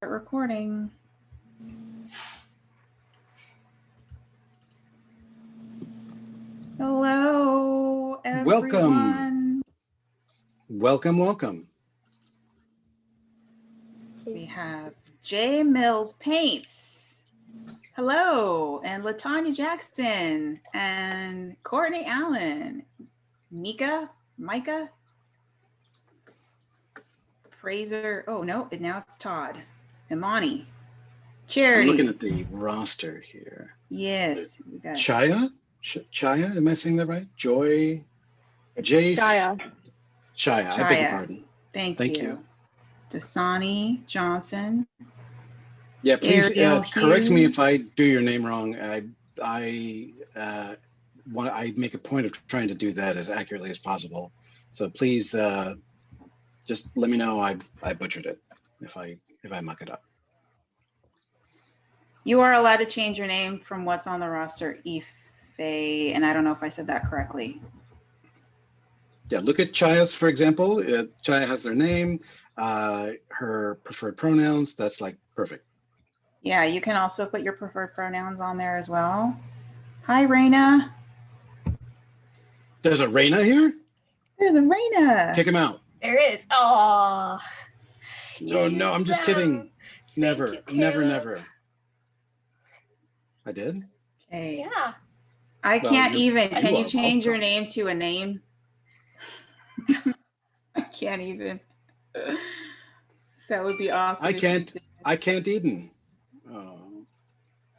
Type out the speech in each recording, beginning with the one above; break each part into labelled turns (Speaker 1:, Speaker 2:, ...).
Speaker 1: recording. Hello, everyone.
Speaker 2: Welcome.
Speaker 1: We have J Mills Paints. Hello, and Latanya Jackson and Courtney Allen, Micah, Fraser. Oh no, now it's Todd, Imani, Charity.
Speaker 2: I'm looking at the roster here.
Speaker 1: Yes, we got
Speaker 2: Chaya. Chaya, am I saying that right? Joy, Jace. Chaya. I beg your pardon.
Speaker 1: Thank you. Dasani Johnson.
Speaker 2: Yeah, please correct me if I do your name wrong. I make a point of trying to do that as accurately as possible. So please just let me know I butchered it if I muck it up.
Speaker 1: You are allowed to change your name from what's on the roster, Ife, and I don't know if I said that correctly.
Speaker 2: Yeah, look at Chaya's, for example. Chaya has their name, her preferred pronouns. That's like perfect.
Speaker 1: Yeah, you can also put your preferred pronouns on there as well. Hi, Raina.
Speaker 2: There's a Raina here?
Speaker 1: There's a Raina.
Speaker 2: Kick him out.
Speaker 3: There is. Oh.
Speaker 2: Oh, no, I'm just kidding. Never. I did?
Speaker 1: Okay.
Speaker 3: Yeah.
Speaker 1: I can't even. Can you change your name to a name? I can't even. That would be awesome.
Speaker 2: I can't even. Oh.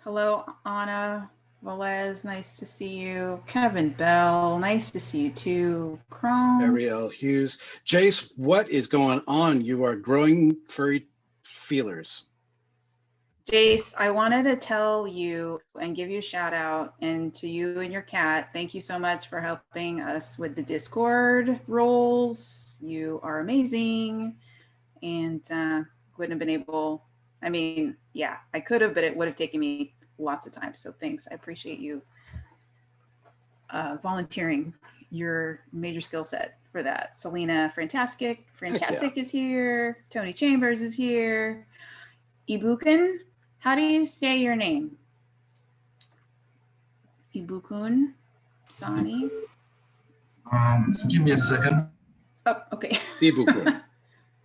Speaker 1: Hello, Anna Velez. Nice to see you. Kevin Bell. Nice to see you too. Chrome.
Speaker 2: Ariel Hughes. Jace, what is going on? You are growing furry feelers.
Speaker 1: Jace, I wanted to tell you and give you a shout out, and to you and your cat. Thank you so much for helping us with the Discord roles. You are amazing, and wouldn't have been able. I mean, yeah, I could have, but it would have taken me lots of time. So thanks. I appreciate you volunteering your major skill set for that. Selena Fantastic is here. Tony Chambers is here. Ibukun, how do you say your name? Ibukun, Sani.
Speaker 4: Just give me a second.
Speaker 1: Oh, okay.
Speaker 2: Ibukun.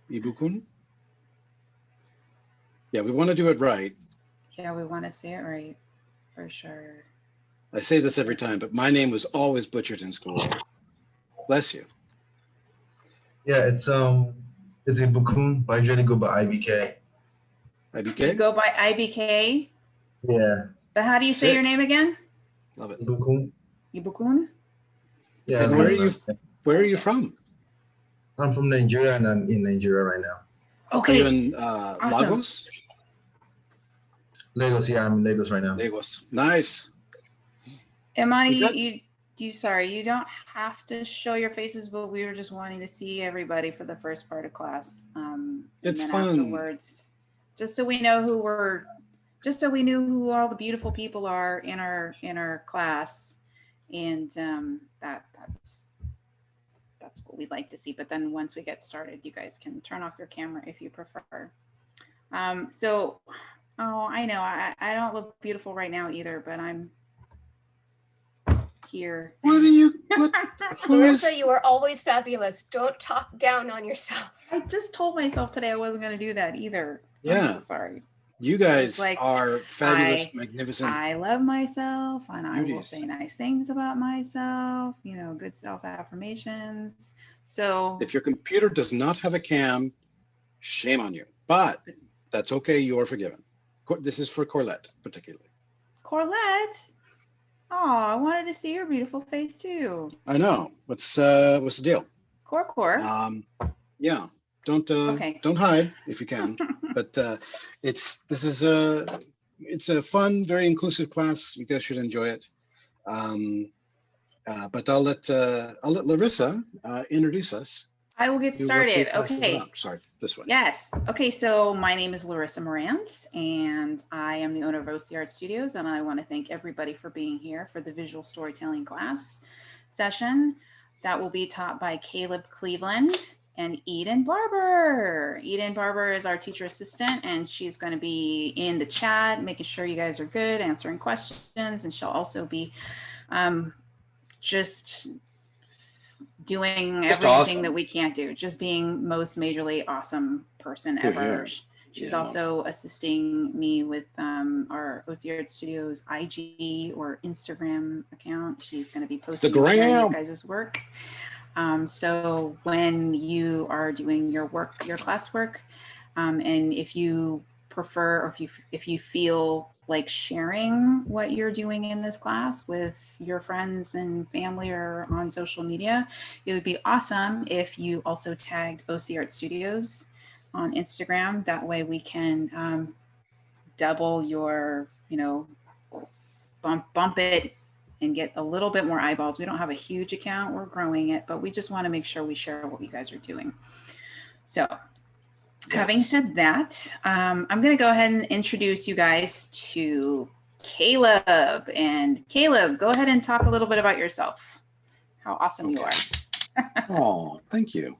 Speaker 2: Ibukun. Yeah, we want to do it right.
Speaker 1: Yeah, we want to say it right, for sure.
Speaker 2: I say this every time, but my name was always butchered in school. Bless you.
Speaker 4: Yeah, it's Ibukun, but I usually go by IBK.
Speaker 2: IBK?
Speaker 1: You go by IBK?
Speaker 4: Yeah.
Speaker 1: But how do you say your name again?
Speaker 2: Love it.
Speaker 4: Ibukun.
Speaker 1: Ibukun?
Speaker 4: Yeah.
Speaker 2: And where are you from?
Speaker 4: I'm from Nigeria, and I'm in Nigeria right now.
Speaker 1: Okay.
Speaker 2: Are you in
Speaker 1: awesome.
Speaker 2: Lagos?
Speaker 4: Lagos, yeah, I'm in Lagos right now.
Speaker 2: Lagos, nice.
Speaker 1: Imani, you don't have to show your faces, but we were just wanting to see everybody for the first part of class.
Speaker 2: It's
Speaker 1: and then
Speaker 2: fun.
Speaker 1: Afterwards, just so we know we knew who all the beautiful people are in our class, and that's what we'd like to see. But then once we get started, you guys can turn off your camera if you prefer. I know I don't look beautiful right now either, but I'm here.
Speaker 3: Larissa, you are always fabulous. Don't talk down on yourself.
Speaker 1: I just told myself today I wasn't going to do that either.
Speaker 2: Yeah.
Speaker 1: I'm so sorry.
Speaker 2: You guys are fabulous, magnificent.
Speaker 1: I love myself, and I will say nice things about myself, good self-affirmations. So
Speaker 2: if your computer does not have a cam, shame on you. But that's okay. You are forgiven. This is for Corlette, particularly.
Speaker 1: Corlette? Oh, I wanted to see your beautiful face too.
Speaker 2: I know. What's the deal?
Speaker 1: Core.
Speaker 2: Yeah. Don't hide if you can. But it's a fun, very inclusive class. You guys should enjoy it. But I'll let Larissa introduce us.
Speaker 1: I will get started. Okay.
Speaker 2: Sorry, this one.
Speaker 1: Yes. Okay, so my name is Larissa Morantz, and I am the owner of OC Art Studios, and I want to thank everybody for being here for the visual storytelling class session that will be taught by Caleb Cleveland. and Eden Barber. Eden Barber is our teacher assistant, and she's going to be in the chat, making sure you guys are good, answering questions, and she'll also be just doing
Speaker 2: Just
Speaker 1: everything
Speaker 2: awesome.
Speaker 1: that we can't do, just being most majorly awesome person
Speaker 2: Here,
Speaker 1: ever.
Speaker 2: here.
Speaker 1: She's
Speaker 2: Yeah.
Speaker 1: also assisting me with our OC Art Studios IG or Instagram account. She's going to be posting and sharing your guys' work. So when you are doing your work, your classwork, and if you prefer, or if you feel like sharing what you're doing in this class with your friends and family or on social media, it would be awesome if you also tagged OC Art Studios on Instagram. That way we can double your, bump it and get a little bit more eyeballs. We don't have a huge account, we're growing it, but we just want to make sure we share what you guys are doing. So having said that, I'm going to go ahead and introduce you guys to Caleb. And Caleb, go ahead and talk a little bit about yourself. How awesome you are.
Speaker 2: Oh, thank you.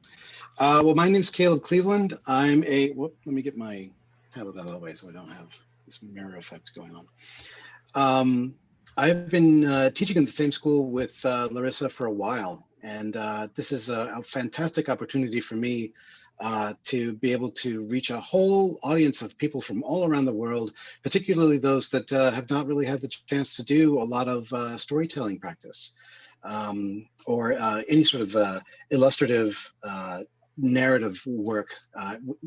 Speaker 2: Well, my name's Caleb Cleveland. I'm let me get my tablet out of the way so I don't have this mirror effect going on. I've been teaching in the same school with Larissa for a while, and this is a fantastic opportunity for me to be able to reach a whole audience of people from all around the world, particularly those that have not really had the chance to do a lot of storytelling practice or any sort of illustrative narrative work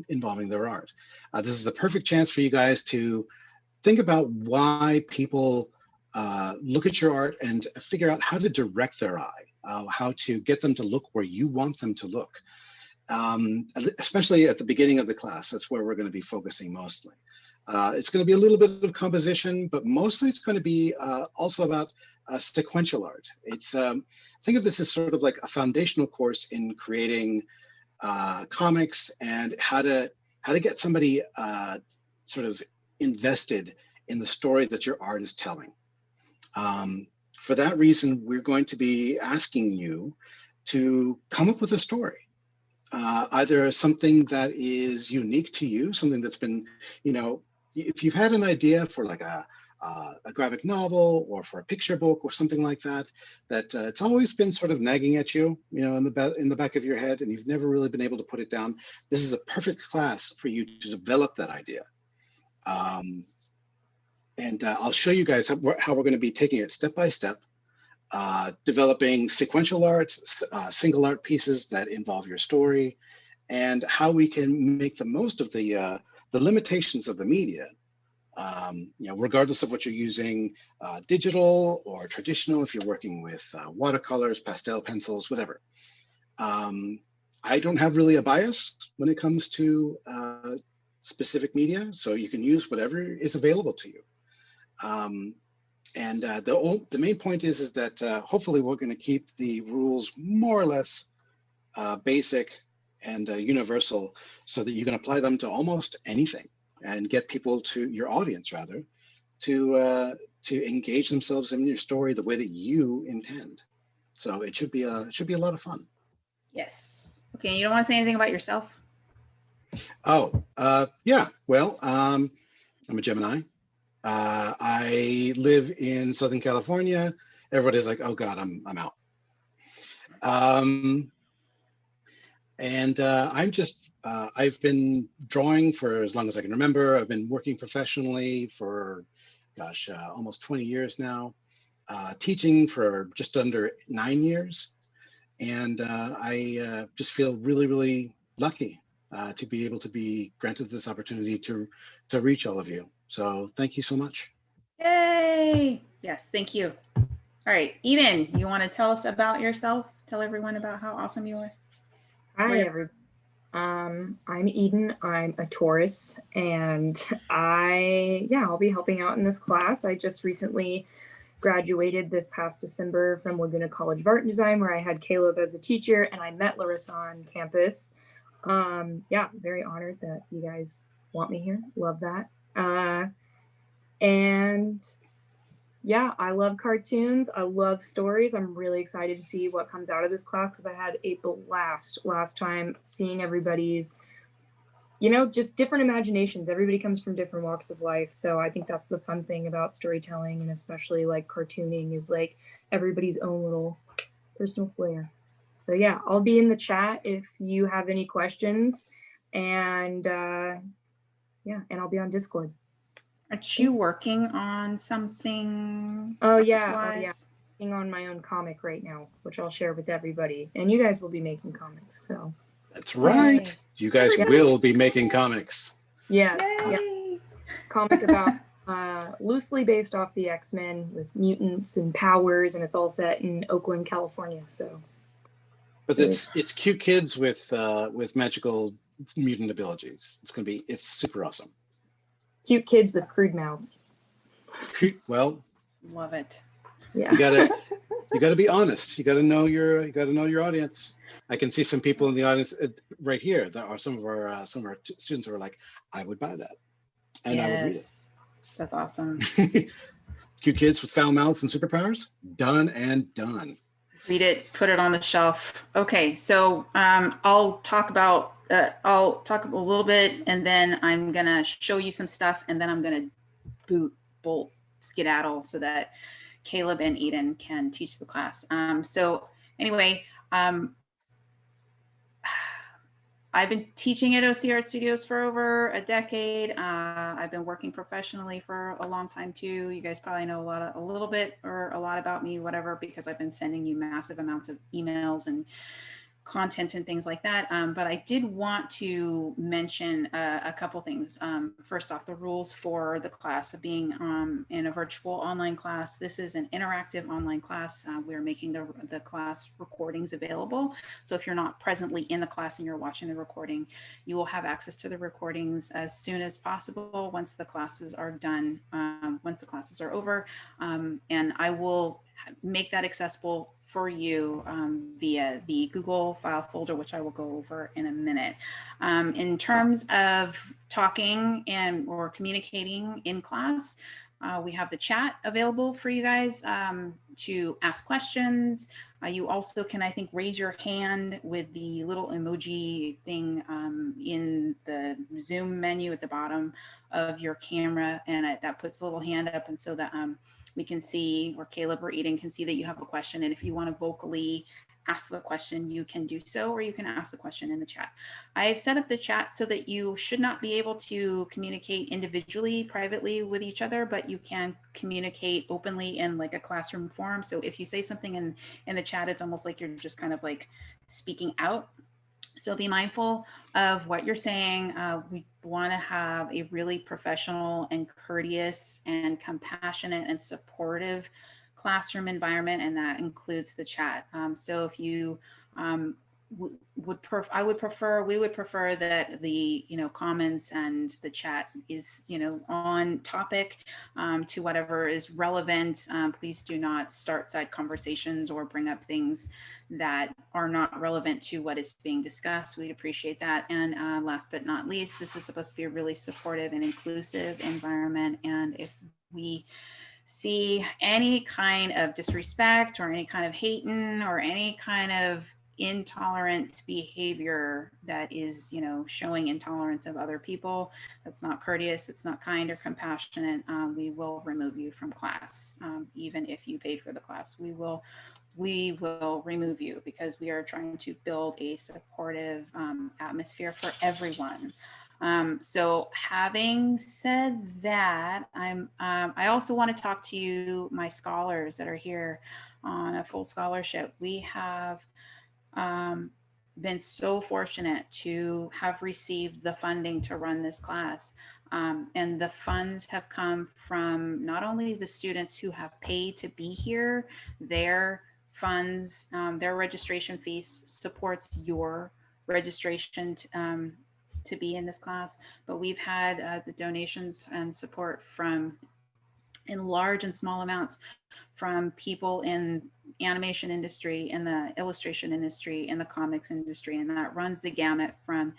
Speaker 2: involving their art. This is the perfect chance for you guys to think about why people look at your art and figure out how to direct their eye, how to get them to look where you want them to look. Especially at the beginning of the class, that's where we're going to be focusing mostly. It's going to be a little bit of composition, but mostly it's going to be also about sequential art. It's think of this as sort of like a foundational course in creating comics and how to get somebody sort of invested in the story that your art is telling. For that reason, we're going to be asking you to come up with a story. Either something that is unique to you, something that's been, if you've had an idea for like a graphic novel or for a picture book or something like that, it's always been sort of nagging at you, in the back of your head, and you've never really been able to put it down. This is a perfect class for you to develop that idea. And I'll show you guys how we're going to be taking it step by step. Developing sequential arts, single art pieces that involve your story, and how we can make the most of the limitations of the media, regardless of what you're using, digital or traditional, if you're working with watercolors, pastel pencils, whatever. I don't have really a bias when it comes to specific media, so you can use whatever is available to you. And the main point is that hopefully we're going to keep the rules more or less basic and universal, so that you can apply them to almost anything and get people, to your audience rather, to engage themselves in your story the way that you intend. So it should be a lot of fun.
Speaker 1: Yes. Okay. You don't want to say anything about yourself?
Speaker 2: Oh, yeah. Well, I'm a Gemini. I live in Southern California. Everybody's like, "Oh God, I'm out." And I've been drawing for as long as I can remember. I've been working professionally for, gosh, almost 20 years now. Teaching for just under 9 years, and I just feel really, really lucky to be able to be granted this opportunity to reach all of you. So thank you so much.
Speaker 1: Yay! Yes, thank you. All right, Eden, you want to tell us about yourself? Tell everyone about how awesome you are.
Speaker 5: Hi, everyone. I'm Eden. I'm a Taurus, and I'll be helping out in this class. I just recently graduated this past December from Laguna College of Art and Design, where I had Caleb as a teacher, and I met Larissa on campus. Very honored that you guys want me here. Love that. And Yeah, I love cartoons. I love stories. I'm really excited to see what comes out of this class because I had a blast last time seeing everybody's, just different imaginations. Everybody comes from different walks of life. So I think that's the fun thing about storytelling and especially like cartooning is like everybody's own little personal flair. So yeah, I'll be in the chat if you have any questions. And and I'll be on Discord.
Speaker 1: Aren't you working on something?
Speaker 5: Oh yeah,
Speaker 1: wise?
Speaker 5: Working on my own comic right now, which I'll share with everybody. And you guys will be making comics, so.
Speaker 2: That's right.
Speaker 1: Yay.
Speaker 2: You guys
Speaker 5: Yeah.
Speaker 2: will be making comics.
Speaker 5: Yes,
Speaker 1: Yay.
Speaker 5: yeah. Comic about loosely based off the X-Men with mutants and powers, and it's all set in Oakland, California. So.
Speaker 2: But it's cute kids with magical mutant abilities. It's super awesome.
Speaker 5: Cute kids with crude mouths.
Speaker 2: Well,
Speaker 1: Love it.
Speaker 5: Yeah.
Speaker 2: you gotta be honest. You gotta know your audience. I can see some people in the audience right here. There are some of our students who are like, I would buy that, and I would read it.
Speaker 1: That's awesome.
Speaker 2: Cute kids with foul mouths and superpowers. Done and done.
Speaker 1: Read it, put it on the shelf. Okay, so I'll talk a little bit, and then I'm gonna show you some stuff, and then I'm gonna bolt, skedaddle so that Caleb and Eden can teach the class. So anyway, I've been teaching at OC Art Studios for over a decade. I've been working professionally for a long time too. You guys probably know a little bit or a lot about me, whatever, because I've been sending you massive amounts of emails and content and things like that. But I did want to mention a couple things. First off, the rules for the class of being in a virtual online class. This is an interactive online class. We're making the class recordings available. So if you're not presently in the class and you're watching the recording, you will have access to the recordings as soon as possible once the classes are done, once the classes are over. And I will make that accessible for you via the Google file folder, which I will go over in a minute. In terms of talking or communicating in class, we have the chat available for you guys to ask questions. You also can, I think, raise your hand with the little emoji thing in the Zoom menu at the bottom of your camera, and that puts a little hand up, and so that we can see, or Caleb or Eden can see that you have a question. And if you want to vocally ask the question, you can do so, or you can ask the question in the chat. I've set up the chat so that you should not be able to communicate individually, privately with each other, but you can communicate openly in like a classroom forum. So if you say something in the chat, it's almost like you're just kind of like speaking out. So be mindful of what you're saying. We want to have a really professional and courteous and compassionate and supportive classroom environment, and that includes the chat. So if you we would prefer that the comments and the chat is on topic to whatever is relevant. Please do not start side conversations or bring up things that are not relevant to what is being discussed. We'd appreciate that. And last but not least, this is supposed to be a really supportive and inclusive environment, and if we see any kind of disrespect or any kind of hating or any kind of intolerant behavior that is, showing intolerance of other people, that's not courteous, it's not kind or compassionate, we will remove you from class. Even if you paid for the class, we will remove you, because we are trying to build a supportive atmosphere for everyone. So having said that, I also want to talk to you, my scholars that are here on a full scholarship. We have been so fortunate to have received the funding to run this class. And the funds have come from not only the students who have paid to be here, their funds, their registration fees supports your registration to be in this class, but we've had the donations and support from, in large and small amounts, from people in animation industry, in the illustration industry, in the comics industry, and that runs the gamut from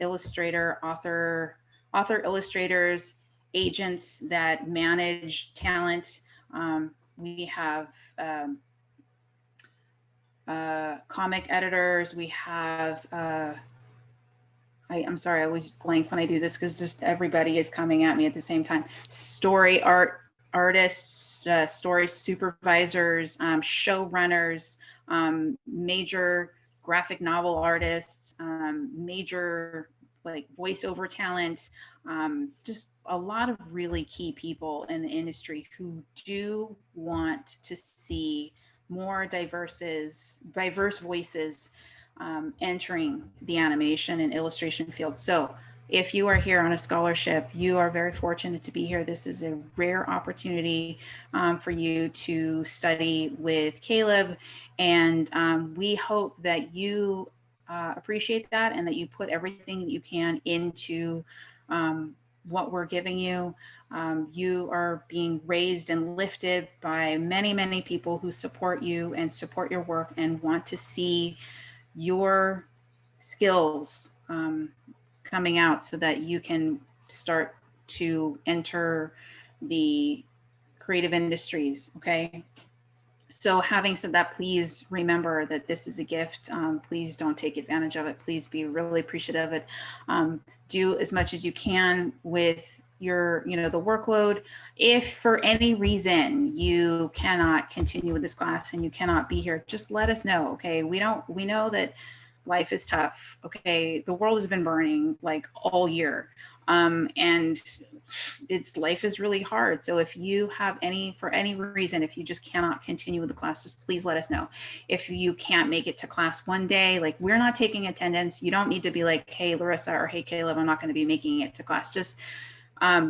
Speaker 1: illustrator, author illustrators, agents that manage talent, We have comic editors. We have, I'm sorry, I always blank when I do this because just everybody is coming at me at the same time. Story artists, story supervisors, showrunners, major graphic novel artists, major like voiceover talent, just a lot of really key people in the industry who do want to see more diverse voices entering the animation and illustration field. So if you are here on a scholarship, you are very fortunate to be here. This is a rare opportunity for you to study with Caleb. And we hope that you appreciate that and that you put everything that you can into what we're giving you. You are being raised and lifted by many, many people who support you and support your work and want to see your skills coming out so that you can start to enter the creative industries, okay? So having said that, please remember that this is a gift. Please don't take advantage of it. Please be really appreciative of it. Do as much as you can with your, the workload. If for any reason you cannot continue with this class and you cannot be here, just let us know, okay? We know that life is tough, okay? The world has been burning like all year. And life is really hard. So if you have for any reason, if you just cannot continue with the class, just please let us know. If you can't make it to class one day, like we're not taking attendance, you don't need to be like, hey, Larissa, or hey, Caleb, I'm not going to be making it to class. Just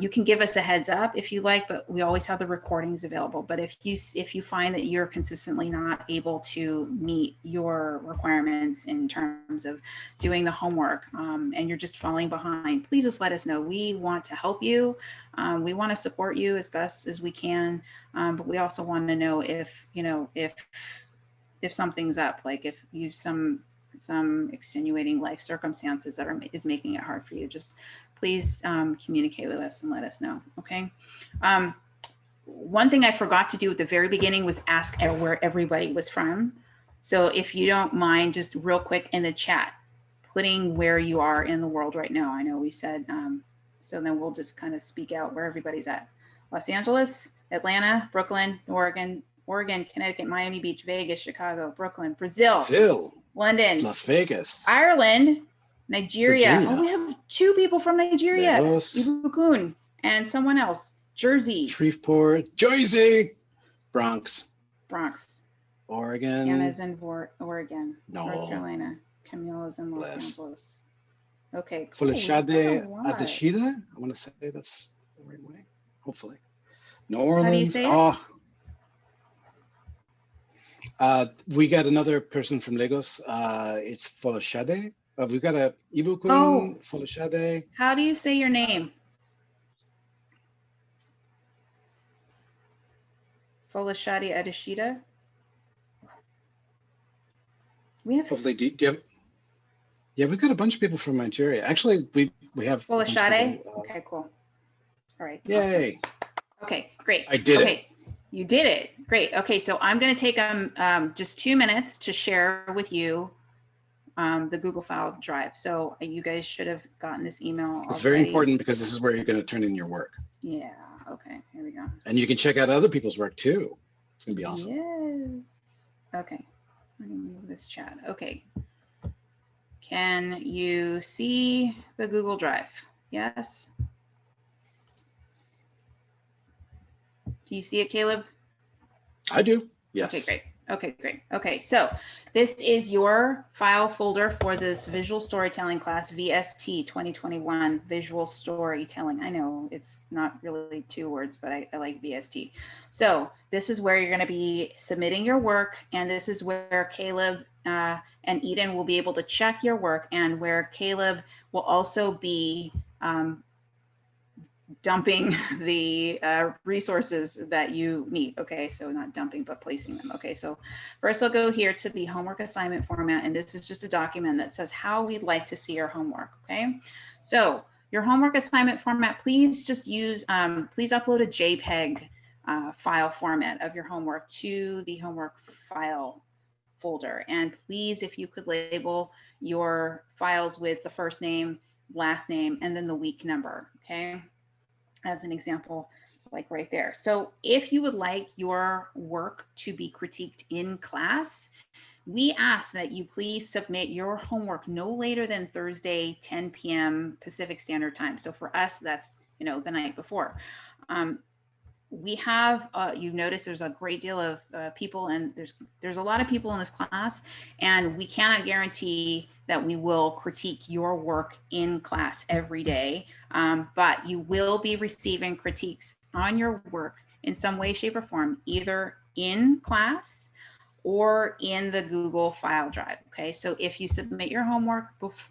Speaker 1: you can give us a heads up if you like, but we always have the recordings available. But if you find that you're consistently not able to meet your requirements in terms of doing the homework and you're just falling behind, please just let us know. We want to help you. We want to support you as best as we can. But we also want to know if something's up, like if you some extenuating life circumstances that is making it hard for you. Just please communicate with us and let us know, okay? One thing I forgot to do at the very beginning was ask where everybody was from. So if you don't mind, just real quick in the chat, putting where you are in the world right now. I know we said, so then we'll just kind of speak out where everybody's at. Los Angeles, Atlanta, Brooklyn, Oregon, Connecticut, Miami Beach, Vegas, Chicago, Brooklyn, Brazil, London,
Speaker 2: Las Vegas,
Speaker 1: Ireland, Nigeria.
Speaker 2: Virginia.
Speaker 1: Oh, we have 2 people from Nigeria.
Speaker 2: Lagos,
Speaker 1: Ibukun and someone else. Jersey.
Speaker 2: Shreveport, Jersey, Bronx, Oregon.
Speaker 1: Anna's in Oregon.
Speaker 2: No.
Speaker 1: North Carolina. Camila's in Los Angeles. Okay.
Speaker 2: Cool. Folashade Adashida. I want to say that's the right way. Hopefully. New Orleans.
Speaker 1: How do you say it?
Speaker 2: We got another person from Lagos. It's Folashade. We've got a Ibukun, Folashade.
Speaker 1: How do you say your name? Folashade Adashida. We have.
Speaker 2: Hopefully, do you have? Yeah, we've got a bunch of people from Nigeria. Actually, we have.
Speaker 1: Folashade. Okay, cool. All right.
Speaker 2: Yay.
Speaker 1: Awesome. Okay, great.
Speaker 2: I did it.
Speaker 1: You did it. Great. Okay, so I'm going to take just 2 minutes to share with you the Google file drive. So you guys should have gotten this email.
Speaker 2: It's very important because this is where you're going to turn in your work.
Speaker 1: Yeah. Okay. Here we go.
Speaker 2: And you can check out other people's work too. It's going to be awesome.
Speaker 1: Yes. Okay. Let me move this chat. Okay. Can you see the Google Drive? Yes. Can you see it, Caleb?
Speaker 2: I do. Yes.
Speaker 1: Okay, great. Okay, great. Okay, so this is your file folder for this visual storytelling class, VST 2021, visual storytelling. I know it's not really 2 words, but I like VST. So this is where you're going to be submitting your work, and this is where Caleb and Eden will be able to check your work, and where Caleb will also be dumping the resources that you need. Okay, so not dumping, but placing them. Okay, so first I'll go here to the homework assignment format, and this is just a document that says how we'd like to see your homework. Okay, so your homework assignment format, please just use, please upload a JPEG file format of your homework to the homework file folder. And please, if you could label your files with the first name, last name, and then the week number, okay? As an example, like right there. So if you would like your work to be critiqued in class, we ask that you please submit your homework no later than Thursday, 10 p.m. Pacific Standard Time. So for us, that's, you know, the night before. We have, you notice there's a great deal of people, and there's a lot of people in this class, and we cannot guarantee that we will critique your work in class every day, but you will be receiving critiques on your work in some way, shape, or form, either in class or in the Google file drive. Okay, so if you submit your homework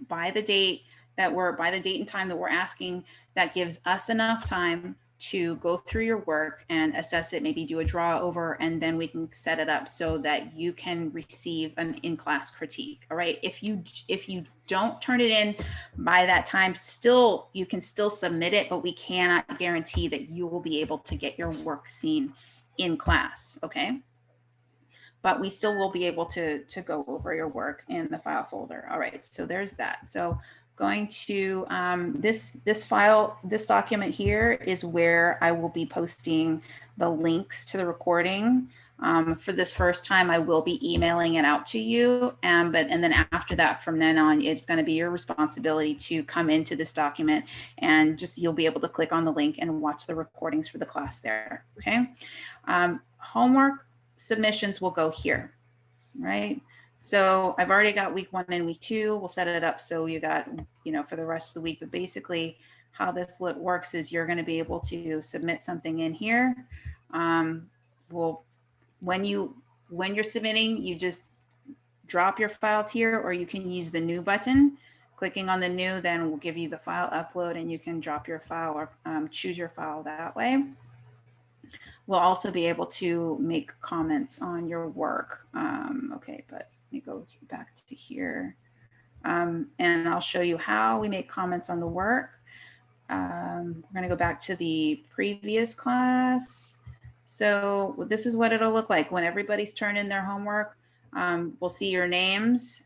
Speaker 1: by the date and time that we're asking, that gives us enough time to go through your work and assess it, maybe do a draw over, and then we can set it up so that you can receive an in-class critique. All right, if you don't turn it in by that time, still you can still submit it, but we cannot guarantee that you will be able to get your work seen in class. Okay, but we still will be able to go over your work in the file folder. All right, so there's that. So going to this document here is where I will be posting the links to the recording. For this first time, I will be emailing it out to you, and then after that, from then on, it's going to be your responsibility to come into this document, and you'll be able to click on the link and watch the recordings for the class there. Okay, homework submissions will go here, right? So I've already got week 1 and week 2. We'll set it up so you got, you know, for the rest of the week. But basically how this works is you're going to be able to submit something in here. When you're submitting, you just drop your files here, or you can use the new button. Clicking on the new then will give you the file upload, and you can drop your file or choose your file that way. We'll also be able to make comments on your work. Okay, but let me go back to here. And I'll show you how we make comments on the work. We're gonna go back to the previous class. So this is what it'll look like when everybody's turned in their homework. We'll see your names.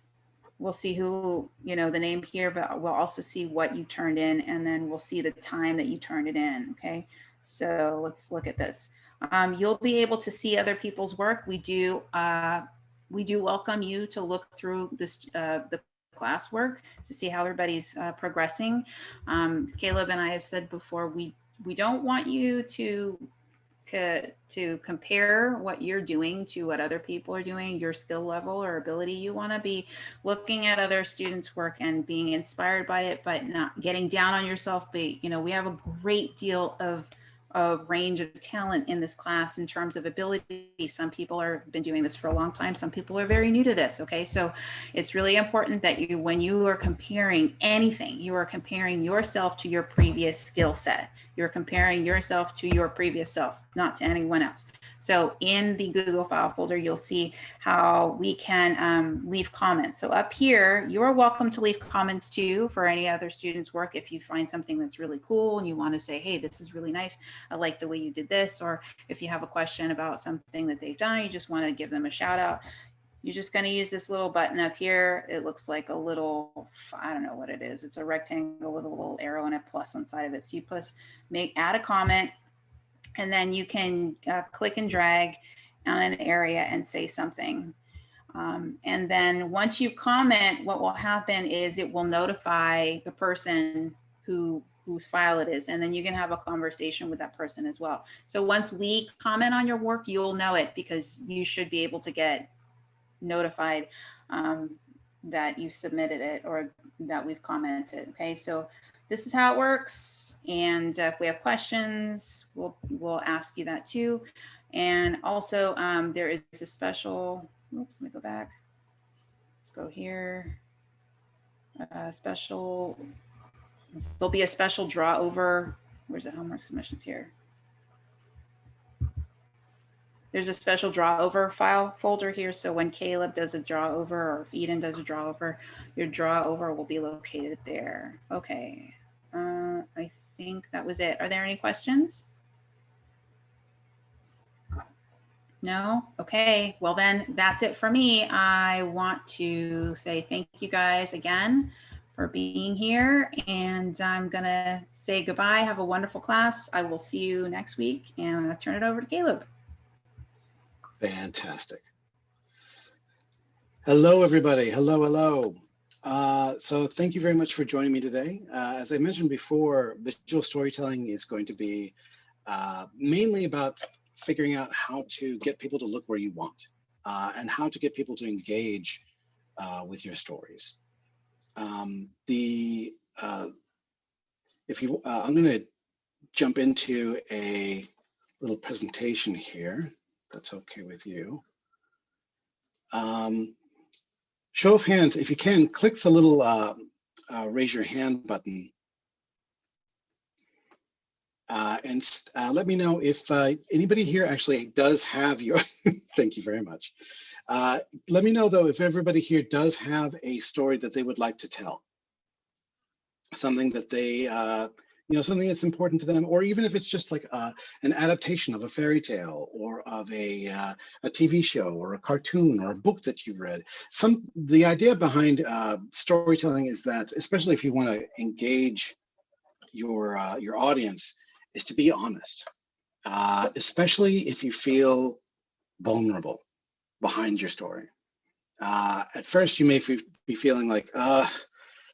Speaker 1: We'll see who, you know, the name here, but we'll also see what you turned in, and then we'll see the time that you turned it in, okay? So let's look at this. You'll be able to see other people's work. We do welcome you to look through this the classwork to see how everybody's progressing. As Caleb and I have said before, we don't want you to compare what you're doing to what other people are doing, your skill level or ability. You want to be looking at other students' work and being inspired by it, but not getting down on yourself. But, you know, we have a great deal of range of talent in this class in terms of ability. Some people have been doing this for a long time. Some people are very new to this. Okay, so it's really important that you, when you are comparing anything, you are comparing yourself to your previous skill set. You're comparing yourself to your previous self, not to anyone else. So in the Google file folder, you'll see how we can leave comments. So up here, you're welcome to leave comments too for any other students' work. If you find something that's really cool and you want to say, hey, this is really nice, I like the way you did this. Or if you have a question about something that they've done, you just want to give them a shout out. You're just going to use this little button up here. It looks like a little, I don't know what it is. It's a rectangle with a little arrow and a plus on the side of it. So you add a comment, and then you can click and drag on an area and say something. And then once you comment, what will happen is it will notify the person whose file it is, and then you can have a conversation with that person as well. So once we comment on your work, you'll know it, because you should be able to get notified that you submitted it or that we've commented. Okay, so this is how it works. And if we have questions, we'll ask you that too. And also there is a special, oops, let me go back. Let's go here. There'll be a special draw over, where's the homework submissions here? There's a special draw over file folder here. So when Caleb does a draw over, or if Eden does a draw over, your draw over will be located there. Okay, I think that was it. Are there any questions? No? Okay. Well, then that's it for me. I want to say thank you guys again for being here. And I'm going to say goodbye. Have a wonderful class. I will see you next week. And I'm going to turn it over to Caleb.
Speaker 2: Fantastic. Hello, everybody. Hello, hello. So thank you very much for joining me today. As I mentioned before, visual storytelling is going to be mainly about figuring out how to get people to look where you want and how to get people to engage with your stories. I'm going to jump into a little presentation here. If that's okay with you. Show of hands, if you can, click the little raise your hand button. And let me know if anybody here actually does have your, thank you very much. Let me know though, if everybody here does have a story that they would like to tell. Something that they, something that's important to them, or even if it's just like an adaptation of a fairy tale or of a TV show or a cartoon or a book that you've read. The idea behind storytelling is that, especially if you want to engage your audience, is to be honest, especially if you feel vulnerable behind your story. At first, you may be feeling like,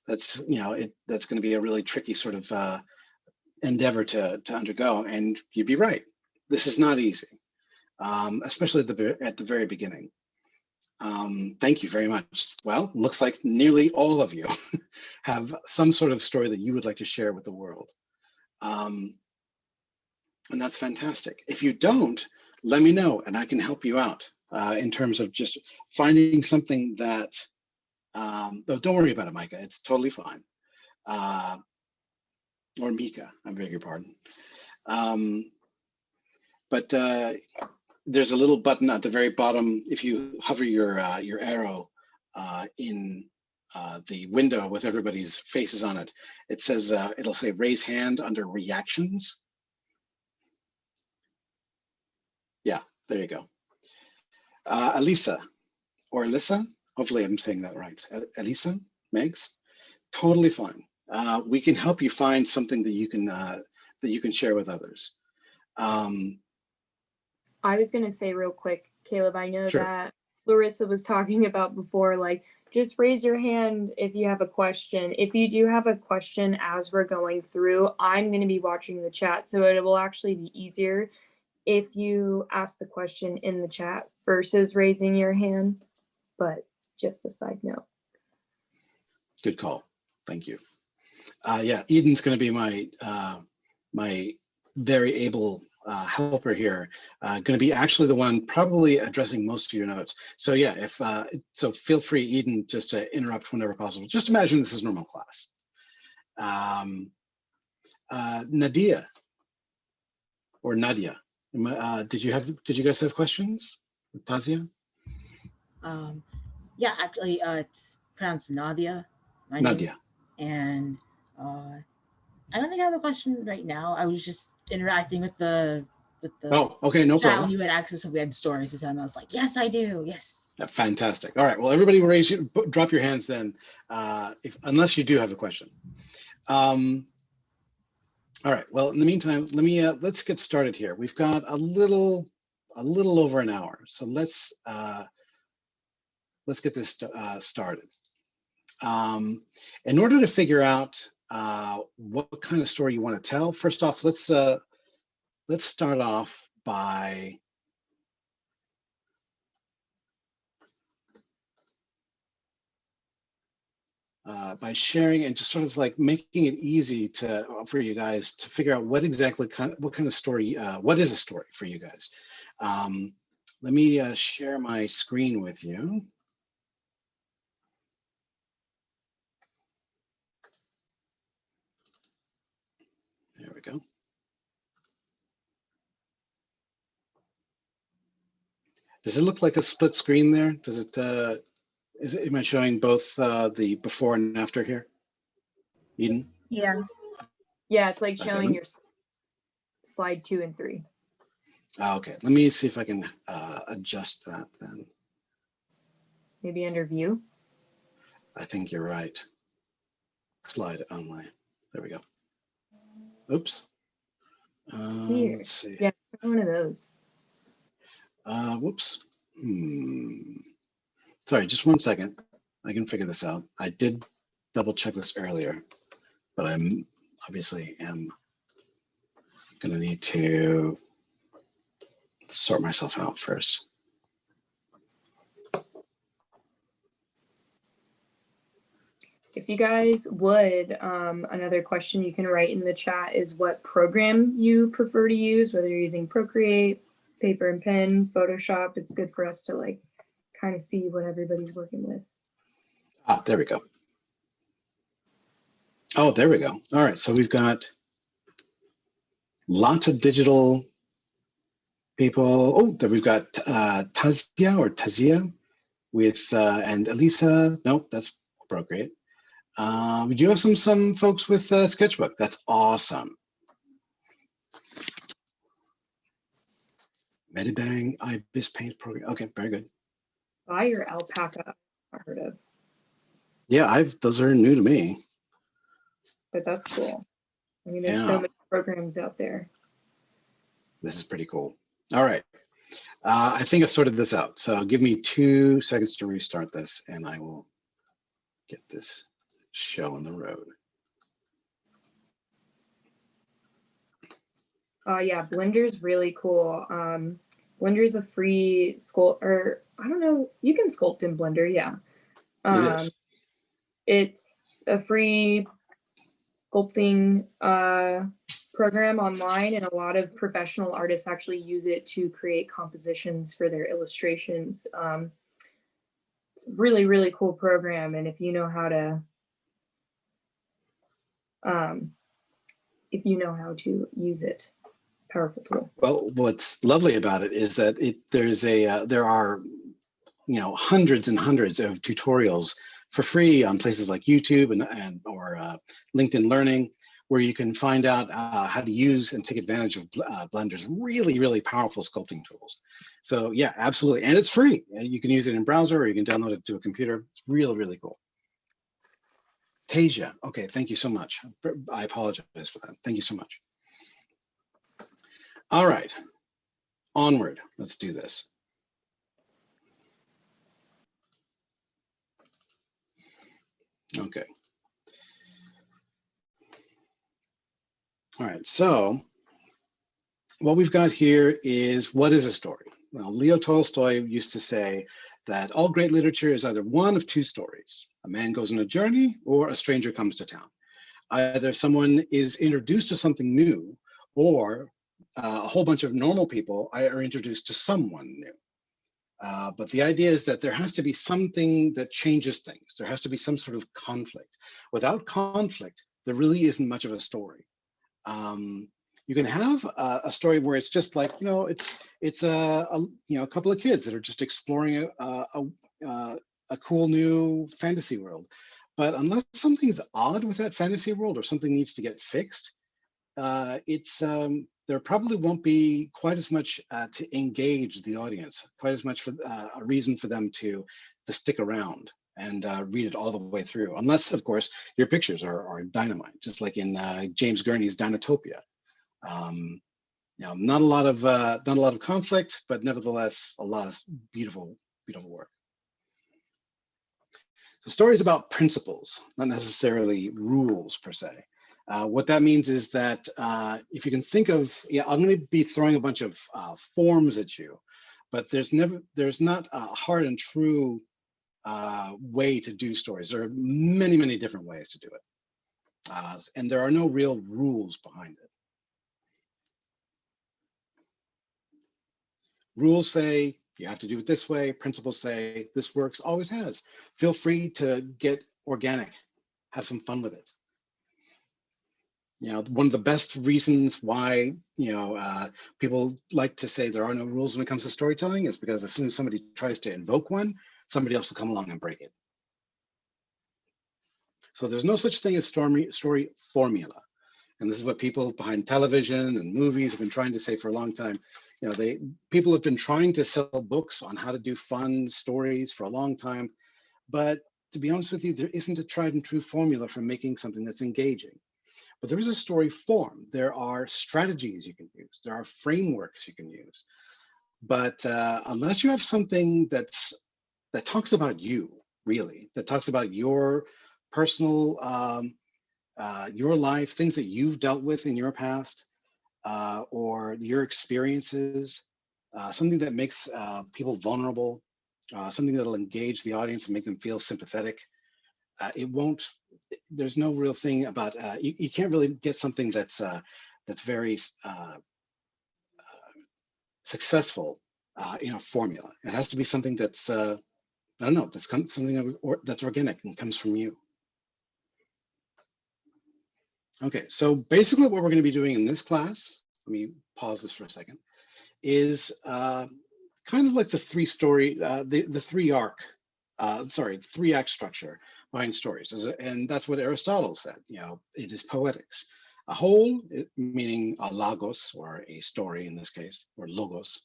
Speaker 2: that's that's going to be a really tricky sort of endeavor to undergo, and you'd be right. This is not easy, especially at the very beginning. Thank you very much. Well, looks like nearly all of you have some sort of story that you would like to share with the world. And that's fantastic. If you don't, let me know and I can help you out in terms of just finding something that, don't worry about it, Micah, it's totally fine. Or Mika, I beg your pardon. But there's a little button at the very bottom. If you hover your arrow in the window with everybody's faces on it, it says, it'll say raise hand under reactions. Yeah, there you go. Elisa, or Alyssa, hopefully I'm saying that right. Elisa, Megs, totally fine. We can help you find something that you can share with others.
Speaker 5: I was going to say real quick, Caleb, I know
Speaker 2: Sure.
Speaker 5: that Larissa was talking about before, like, just raise your hand if you have a question. If you do have a question as we're going through, I'm going to be watching the chat, so it will actually be easier if you ask the question in the chat versus raising your hand, but just a side note.
Speaker 2: Good call. Thank you. Yeah, Eden's going to be my my very able helper here. Going to be actually the one probably addressing most of your notes. So yeah, if so, feel free, Eden, just to interrupt whenever possible. Just imagine this is normal class. Nadia or Nadia, did you guys have questions? Tazia?
Speaker 6: Yeah, actually, it's pronounced Nadia.
Speaker 2: Nadia.
Speaker 6: And I don't think I have a question right now. I was just interacting with the
Speaker 2: Oh, okay, no problem.
Speaker 6: When you had access, if we had stories to tell, and I was like, yes, I do. Yes.
Speaker 2: Yeah, fantastic. All right. Well, everybody drop your hands then, unless you do have a question. All right. Well, in the meantime, let's get started here. We've got a little over an hour, so let's get this started. In order to figure out what kind of story you want to tell, first off, let's start off by sharing and just sort of like making it easy for you guys to figure out what kind of story, what is a story for you guys. Let me share my screen with you. There we go. Does it look like a split screen there? Does it? Am I showing both the before and after here? Eden?
Speaker 5: Yeah. Yeah, it's like showing your slide 2 and 3.
Speaker 2: Okay, let me see if I can adjust that then.
Speaker 5: Maybe under view.
Speaker 2: I think you're right. Slide only. There we go. Oops.
Speaker 5: Weird.
Speaker 2: Let's see.
Speaker 5: Yeah, try one of those.
Speaker 2: Whoops. Sorry, just 1 second. I can figure this out. I did double check this earlier, but I'm obviously am going to need to sort myself out first.
Speaker 5: If you guys would, another question you can write in the chat is what program you prefer to use, whether you're using Procreate, Paper and Pen, Photoshop. It's good for us to like kind of see what everybody's working with.
Speaker 2: Ah, there we go. Oh, there we go. All right, so we've got lots of digital people. Oh, there we've got Tazia with and Elisa. Nope, that's Procreate. We do have some folks with Sketchbook. That's awesome. Medibang, Ibis Paint program. Okay, very good.
Speaker 5: Fire Alpaca, I heard of,
Speaker 2: Yeah, those are new to me.
Speaker 5: but that's cool. I mean, there's
Speaker 2: Yeah.
Speaker 5: so many programs out there.
Speaker 2: This is pretty cool. All right. I think I've sorted this out. So give me 2 seconds to restart this and I will get this show on the road.
Speaker 5: Yeah, Blender's really cool. Blender's a free sculpt, or I don't know, you can sculpt in Blender, yeah.
Speaker 2: It is.
Speaker 5: It's a free sculpting program online, and a lot of professional artists actually use it to create compositions for their illustrations. It's a really, really cool program, and if you know how to use it, powerful tool.
Speaker 2: Well, what's lovely about it is that there are hundreds and hundreds of tutorials for free on places like YouTube or LinkedIn Learning, where you can find out how to use and take advantage of Blender's really, really powerful sculpting tools. So yeah, absolutely. And it's free. You can use it in browser or you can download it to a computer. It's really, really cool. Tasia, okay, thank you so much. I apologize for that. Thank you so much. All right, onward, let's do this. Okay. All right, so what we've got here is, what is a story? Well, Leo Tolstoy used to say that all great literature is either one of 2 stories. A man goes on a journey or a stranger comes to town. Either someone is introduced to something new or a whole bunch of normal people are introduced to someone new. But the idea is that there has to be something that changes things. There has to be some sort of conflict. Without conflict, there really isn't much of a story. You can have a story where it's just like, it's a couple of kids that are just exploring a cool new fantasy world. But unless something's odd with that fantasy world or something needs to get fixed, there probably won't be quite as much to engage the audience, quite as much for a reason for them to stick around and read it all the way through. Unless, of course, your pictures are dynamite, just like in James Gurney's Dinotopia. Not a lot of conflict, but nevertheless a lot of beautiful, beautiful work. So stories about principles, not necessarily rules per se. What that means is that if you can think of, I'm going to be throwing a bunch of forms at you, but there's not a hard and true way to do stories. There are many, many different ways to do it. And there are no real rules behind it. Rules say you have to do it this way. Principles say this works, always has. Feel free to get organic, have some fun with it. One of the best reasons why people like to say there are no rules when it comes to storytelling is because as soon as somebody tries to invoke one, somebody else will come along and break it. So there's no such thing as story formula. And this is what people behind television and movies have been trying to say for a long time. You know, people have been trying to sell books on how to do fun stories for a long time. But to be honest with you, there isn't a tried and true formula for making something that's engaging. But there is a story form. There are strategies you can use. There are frameworks you can use. But unless you have something that talks about you, really, that talks about your personal, your life, things that you've dealt with in your past, or your experiences, something that makes people vulnerable, something that'll engage the audience and make them feel sympathetic. It won't. There's no real thing about. You can't really get something that's very successful in a formula. It has to be something that's I don't know. That's something that's organic and comes from you. Okay, so basically what we're going to be doing in this class, let me pause this for a second, is kind of like the three act structure behind stories. And that's what Aristotle said, you know, it is poetics. A whole, meaning a logos, or a story in this case, or logos,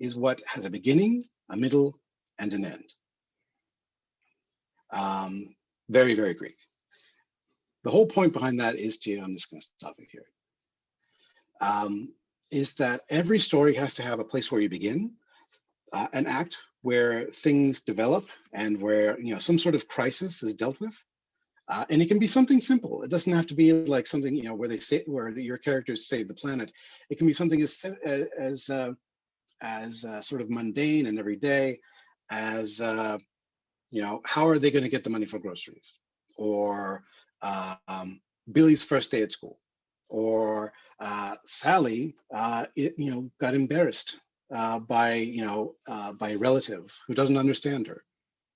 Speaker 2: is what has a beginning, a middle, and an end. Very, very Greek. The whole point behind that is I'm just going to stop it here, is that every story has to have a place where you begin, an act where things develop and where, you know, some sort of crisis is dealt with. And it can be something simple. It doesn't have to be like something, you know, where your characters save the planet. It can be something as sort of mundane and everyday as, you know, how are they going to get the money for groceries? Or Billy's first day at school, or Sally, you know, got embarrassed by a relative who doesn't understand her.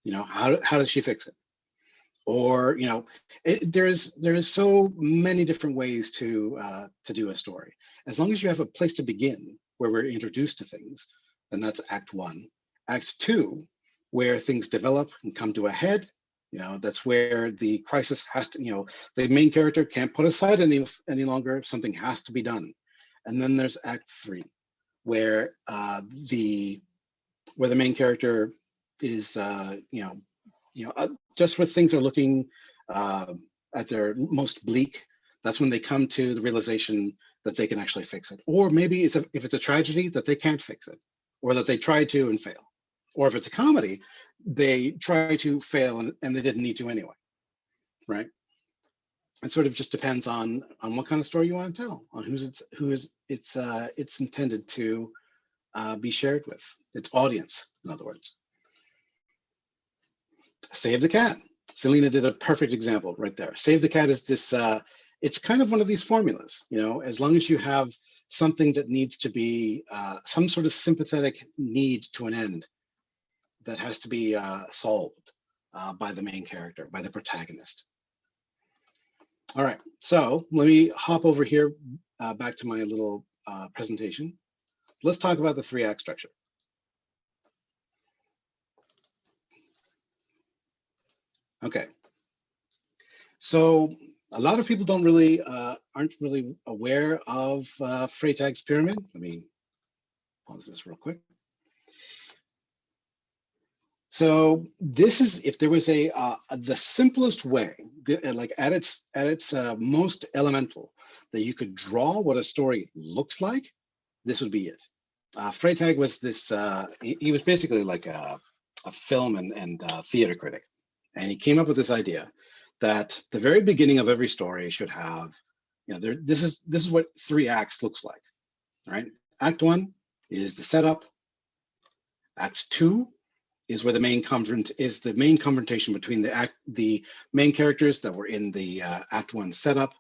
Speaker 2: You know, how does she fix it? Or, you know, there is so many different ways to do a story. As long as you have a place to begin where we're introduced to things, then that's Act 1. Act 2, where things develop and come to a head. You know, that's where the crisis has to, you know, the main character can't put aside any longer. Something has to be done. And then there's Act 3, where the main character is, just where things are looking at their most bleak. That's when they come to the realization that they can actually fix it. Or maybe if it's a tragedy, that they can't fix it, or that they tried to and fail. Or if it's a comedy, they try to fail and they didn't need to anyway, right? It sort of just depends on what kind of story you want to tell, on who it's intended to be shared with, its audience, in other words. Save the Cat. Selena did a perfect example right there. Save the Cat is this, it's kind of one of these formulas, you know, as long as you have something that needs to be some sort of sympathetic need to an end that has to be solved by the main character, by the protagonist. All right, so let me hop over here back to my little presentation. Let's talk about the 3-act structure. Okay, so a lot of people aren't really aware of Freytag's pyramid. Let me pause this real quick. So this is, if there was the simplest way, like at its most elemental, that you could draw what a story looks like, this would be it. Freytag was this, he was basically like a film and theater critic. And he came up with this idea that the very beginning of every story should have, you know, this is what 3 acts looks like, right? Act 1 is the setup. Act 2 is where the main confrontation between the main characters that were in the Act 1 setup,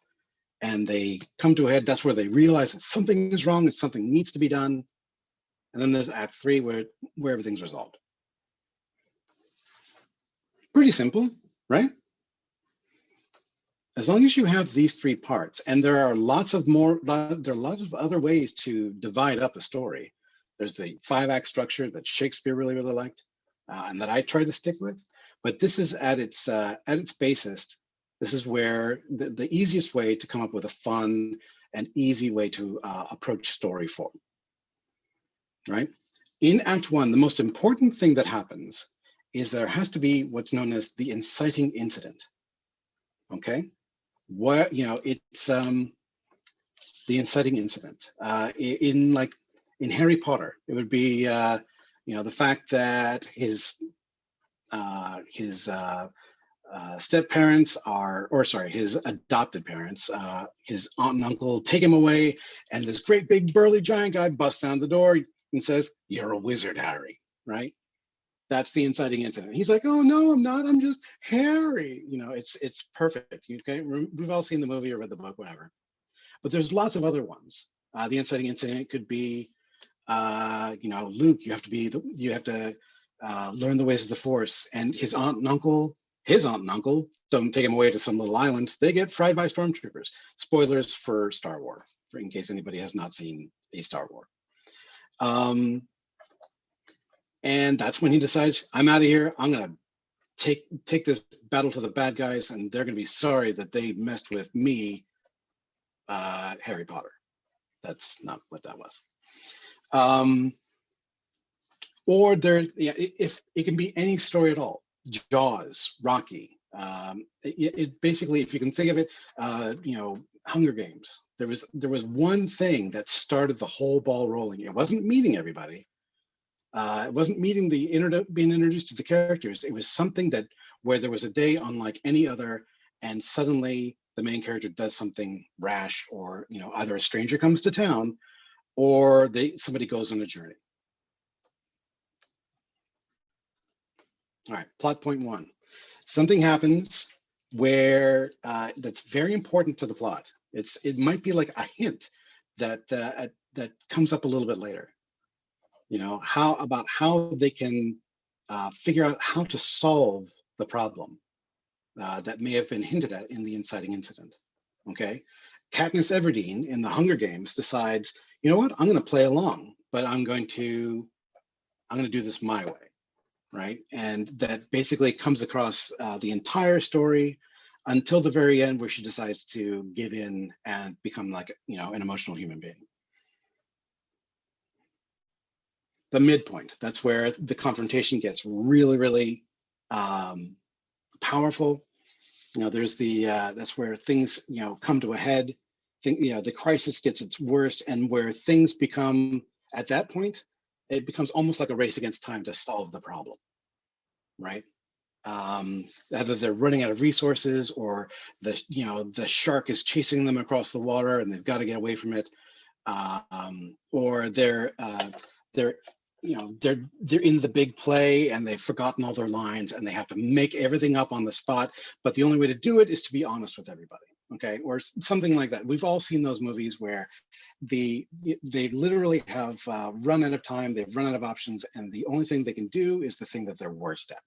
Speaker 2: and they come to a head. That's where they realize that something is wrong and something needs to be done. And then there's Act 3 where everything's resolved. Pretty simple, right? As long as you have these 3 parts, and there are lots of other ways to divide up a story. There's the 5-act structure that Shakespeare really liked, and that I try to stick with. But this is at its basest, This is where the easiest way to come up with a fun and easy way to approach story form, right? In Act 1, the most important thing that happens is there has to be what's known as the inciting incident, okay? What, you know, it's the inciting incident. In Harry Potter, it would be, you know, the fact that his step parents are, or sorry, his adopted parents, his aunt and uncle take him away, and this great big burly giant guy busts down the door and says, "You're a wizard, Harry," right? That's the inciting incident. He's like, "Oh no, I'm not. I'm just Harry." You know, it's perfect. Okay, we've all seen the movie or read the book, whatever. But there's lots of other ones. The inciting incident could be, you know, Luke. You have to learn the ways of the Force, and his aunt and uncle don't take him away to some little island. They get fried by stormtroopers. Spoilers for Star Wars, in case anybody has not seen a Star Wars. And that's when he decides, I'm out of here. I'm gonna take this battle to the bad guys, and they're gonna be sorry that they messed with me, Harry Potter. That's not what that was. Or there, yeah, if it can be any story at all. Jaws, Rocky. It basically, if you can think of it, you know, Hunger Games. There was one thing that started the whole ball rolling. It wasn't meeting everybody. It wasn't meeting being introduced to the characters. It was something that where there was a day unlike any other, and suddenly the main character does something rash, or you know, either a stranger comes to town, or somebody goes on a journey. All right, plot point 1. Something happens where that's very important to the plot. It might be like a hint that that comes up a little bit later. You know, how they can figure out how to solve the problem that may have been hinted at in the inciting incident. Okay, Katniss Everdeen in the Hunger Games decides, you know what, I'm going to play along, but I'm going to do this my way, right? And that basically comes across the entire story until the very end, where she decides to give in and become like, you know, an emotional human being. The midpoint, that's where the confrontation gets really, really powerful. You know, there's that's where things, you know, come to a head. You know, the crisis gets its worst, and where things become, at that point, it becomes almost like a race against time to solve the problem, right? Either they're running out of resources, or the shark is chasing them across the water and they've got to get away from it, or they're in the big play and they've forgotten all their lines and they have to make everything up on the spot, but the only way to do it is to be honest with everybody, okay, or something like that. We've all seen those movies where they literally have run out of time, they've run out of options, and the only thing they can do is the thing that they're worst at.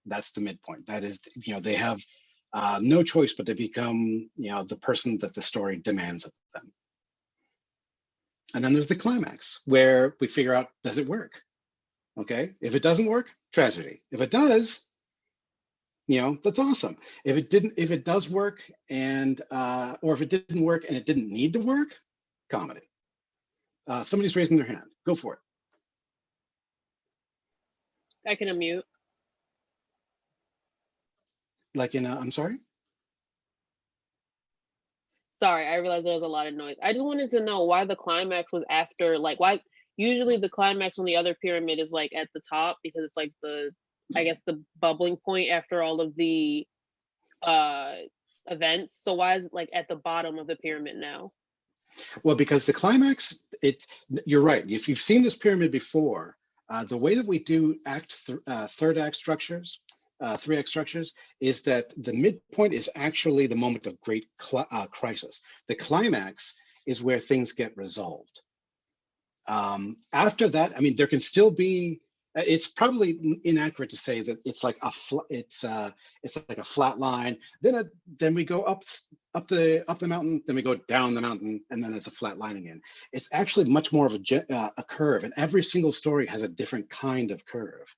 Speaker 2: That's the midpoint. That is, you know, they have no choice but to become, you know, the person that the story demands of them. And then there's the climax, where we figure out, does it work? Okay, if it doesn't work, tragedy. If it does, you know, that's awesome. If it does work, and or if it didn't work and it didn't need to work, comedy. Somebody's raising their hand. Go for it.
Speaker 7: I can unmute.
Speaker 2: Like in I'm sorry?
Speaker 7: Sorry, I realized there was a lot of noise. I just wanted to know why the climax was after, like, why usually the climax on the other pyramid is like at the top, because it's like I guess the bubbling point after all of the events. So why is it like at the bottom of the pyramid now?
Speaker 2: Well, because the climax, you're right. If you've seen this pyramid before, the way that we do third act structures, 3-act structures, is that the midpoint is actually the moment of great crisis. The climax is where things get resolved. After that, I mean, there can still be. It's probably inaccurate to say that it's like it's like a flat line. Then we go up the mountain. Then we go down the mountain, and then it's a flat line again. It's actually much more of a curve, and every single story has a different kind of curve.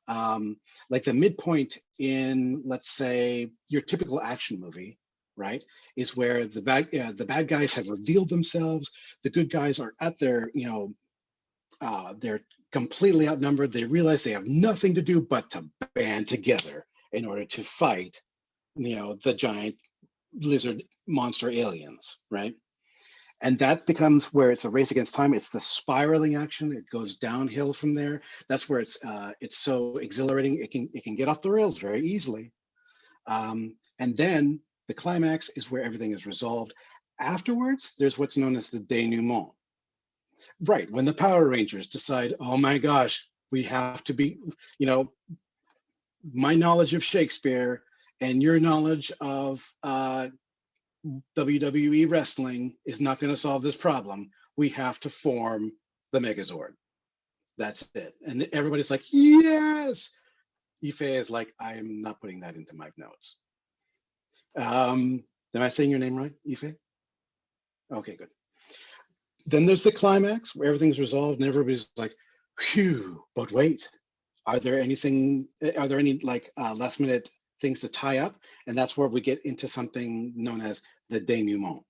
Speaker 2: like the midpoint in, let's say, your typical action movie, right, is where the bad guys have revealed themselves. The good guys are at their, they're completely outnumbered. They realize they have nothing to do but to band together in order to fight, the giant lizard monster aliens, right? And that becomes where it's a race against time. It's the spiraling action. It goes downhill from there. That's where it's so exhilarating. It can get off the rails very easily. And then the climax is where everything is resolved. Afterwards, there's what's known as the denouement. Right, when the Power Rangers decide, oh my gosh, we have to be, my knowledge of Shakespeare and your knowledge of WWE wrestling is not going to solve this problem. We have to form the Megazord. That's it. And everybody's like, yes. Ife is like, I'm not putting that into my notes. Am I saying your name right, Ife? Okay, good. Then there's the climax where everything's resolved and everybody's like, phew, but wait, are there any like last minute things to tie up? And that's where we get into something known as the denouement.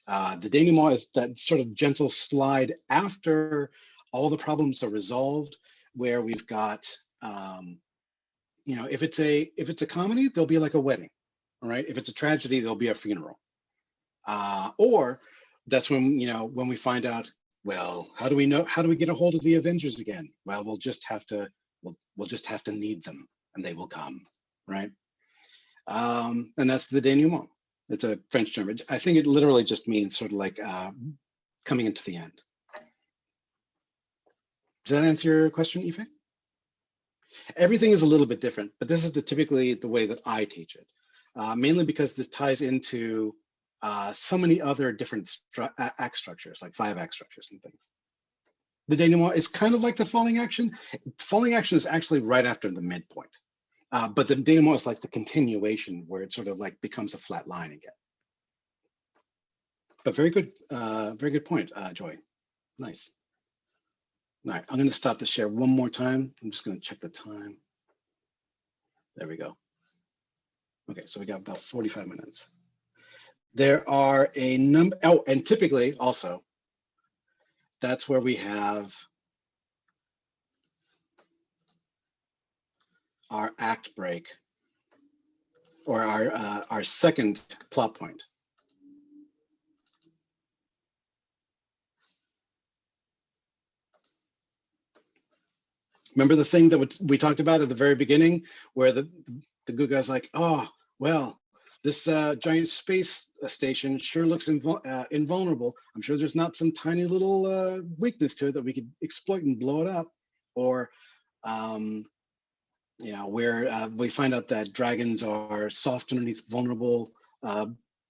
Speaker 2: The denouement is that sort of gentle slide after all the problems are resolved, where we've got, if it's a comedy, there'll be like a wedding, all right? If it's a tragedy, there'll be a funeral. Or that's when, when we find out, well, how do we get a hold of the Avengers again? Well, we'll just have to need them and they will come, right? And that's the denouement. It's a French term. I think it literally just means sort of like coming into the end. Does that answer your question, Ife? Everything is a little bit different, but this is typically the way that I teach it, mainly because this ties into so many other different act structures, like 5-act structures and things. The denouement is kind of like the falling action. Falling action is actually right after the midpoint. But the denouement is like the continuation where it sort of like becomes a flat line again. But very good point, Joy. Nice. All right, I'm going to stop the share one more time. I'm just going to check the time. There we go. Okay, so we got about 45 minutes. There are a number, and typically also, that's where we have our act break, or our second plot point. Remember the thing that we talked about at the very beginning, where the good guy's like, oh, well, this giant space station sure looks invulnerable. I'm sure there's not some tiny little weakness to it that we could exploit and blow it up. Or, where we find out that dragons are soft underneath, vulnerable,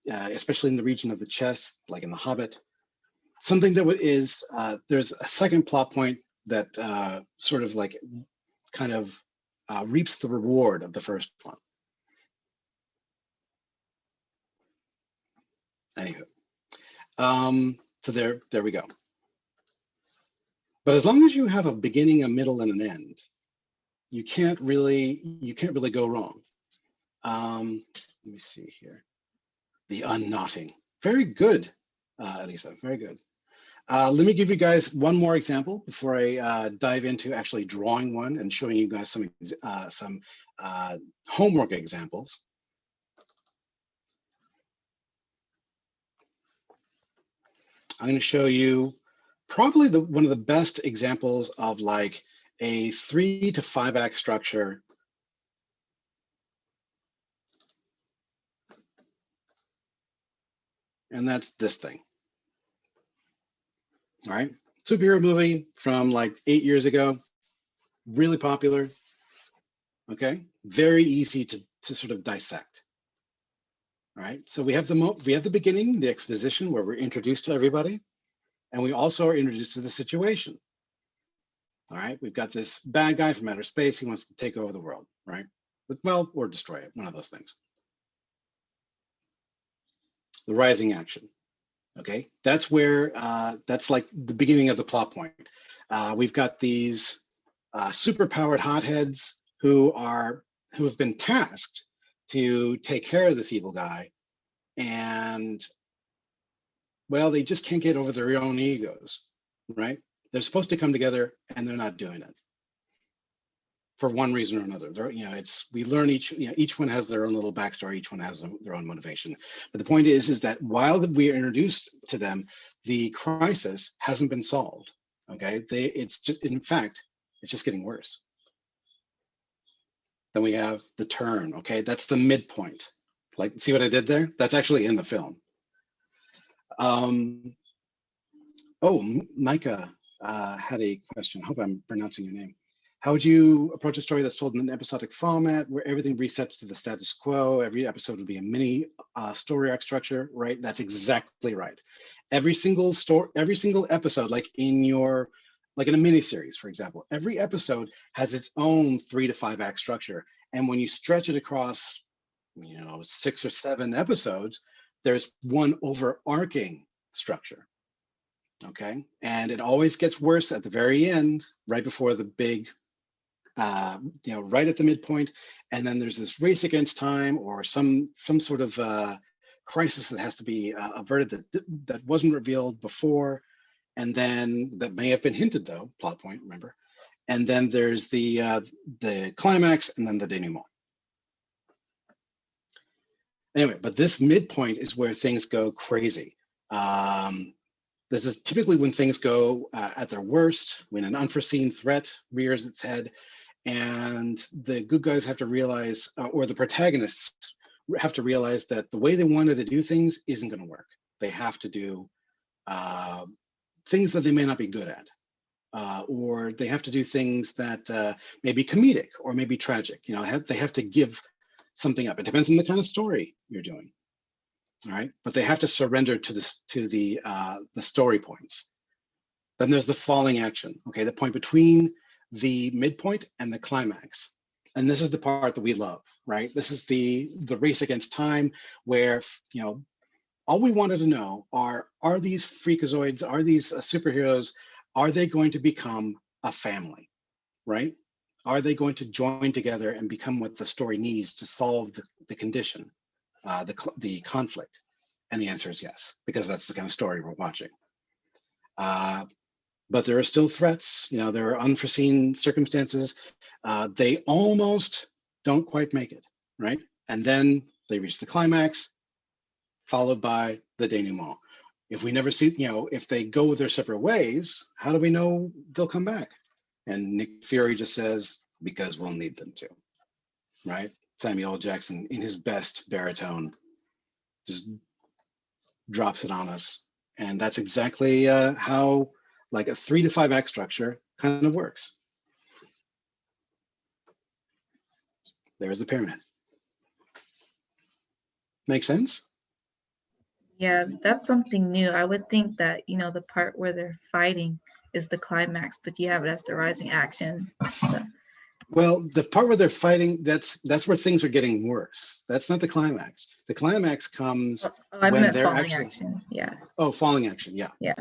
Speaker 2: especially in the region of the chest, like in The Hobbit. Something that is, there's a second plot point that sort of like kind of reaps the reward of the first one. Anywho, so there we go. But as long as you have a beginning, a middle, and an end, you can't really go wrong. Let me see here. The unknotting. Very good, Elisa. Very good. Let me give you guys one more example before I dive into actually drawing one and showing you guys some homework examples. I'm going to show you probably one of the best examples of like a 3 to 5-act structure. And that's this thing. All right, superhero movie from like 8 years ago, really popular. Okay, very easy to sort of dissect. All right, so we have the beginning, the exposition where we're introduced to everybody, and we also are introduced to the situation. All right, we've got this bad guy from outer space. He wants to take over the world, right? Well, or destroy it, one of those things. The rising action. Okay, that's where, that's like the beginning of the plot point. We've got these super powered hotheads who have been tasked to take care of this evil guy, and well, they just can't get over their own egos, right? They're supposed to come together and they're not doing it for one reason or another. We learn each one has their own little backstory, each one has their own motivation. But the point is that while we are introduced to them, the crisis hasn't been solved. Okay, it's just getting worse. Then we have the turn. Okay, that's the midpoint. Like, see what I did there? That's actually in the film. Micah had a question. I hope I'm pronouncing your name. How would you approach a story that's told in an episodic format where everything resets to the status quo? Every episode would be a mini story arc structure, right? That's exactly right. Every single episode, like in a mini series, for example, every episode has its own 3 to 5 act structure. And when you stretch it across, 6 or 7 episodes, there's one overarching structure. Okay, and it always gets worse at the very end, right before the big, right at the midpoint, and then there's this race against time or some sort of crisis that has to be averted that wasn't revealed before, and then that may have been hinted though, plot point, remember, and then there's the climax and then the denouement. Anyway, but this midpoint is where things go crazy. This is typically when things go at their worst, when an unforeseen threat rears its head, and the good guys have to realize, or the protagonists have to realize that the way they wanted to do things isn't going to work. They have to do things that they may not be good at, or they have to do things that may be comedic or may be tragic. They have to give something up. It depends on the kind of story you're doing. All right, but they have to surrender to the story points. Then there's the falling action. Okay, the point between the midpoint and the climax, and this is the part that we love. Right, this is the race against time, where all we wanted to know are these freakazoids, are these superheroes, are they going to become a family? Right? Are they going to join together and become what the story needs to solve the condition? The conflict? And the answer is yes, because that's the kind of story we're watching. But there are still threats. There are unforeseen circumstances. They almost don't quite make it, right? And then they reach the climax, followed by the denouement. If we never see, if they go their separate ways, how do we know they'll come back? And Nick Fury just says, because we'll need them to, right? Samuel L. Jackson, in his best baritone, just drops it on us. And that's exactly how like a 3 to 5 act structure kind of works. There's the pyramid. Make sense?
Speaker 8: Yeah, that's something new. I would think that, the part where they're fighting is the climax, but you have it as the rising action. So.
Speaker 2: Well, the part where they're fighting, that's where things are getting worse. That's not the climax. The climax comes when they're actually
Speaker 8: action. Yeah.
Speaker 2: Oh, falling action. Yeah.
Speaker 8: Yeah.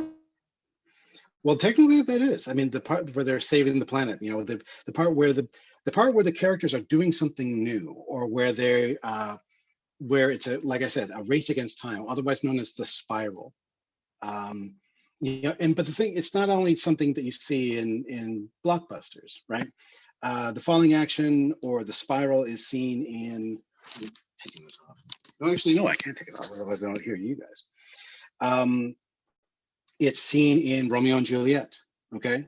Speaker 2: Well, technically that is. I mean, the part where they're saving the planet, the part where the characters are doing something new, or where they where it's like I said, a race against time, otherwise known as the spiral. But the thing, it's not only something that you see in blockbusters, right? The falling action or the spiral is seen in, I'm taking this off. No, actually, no, I can't take it off, otherwise I don't hear you guys. It's seen in Romeo and Juliet, okay?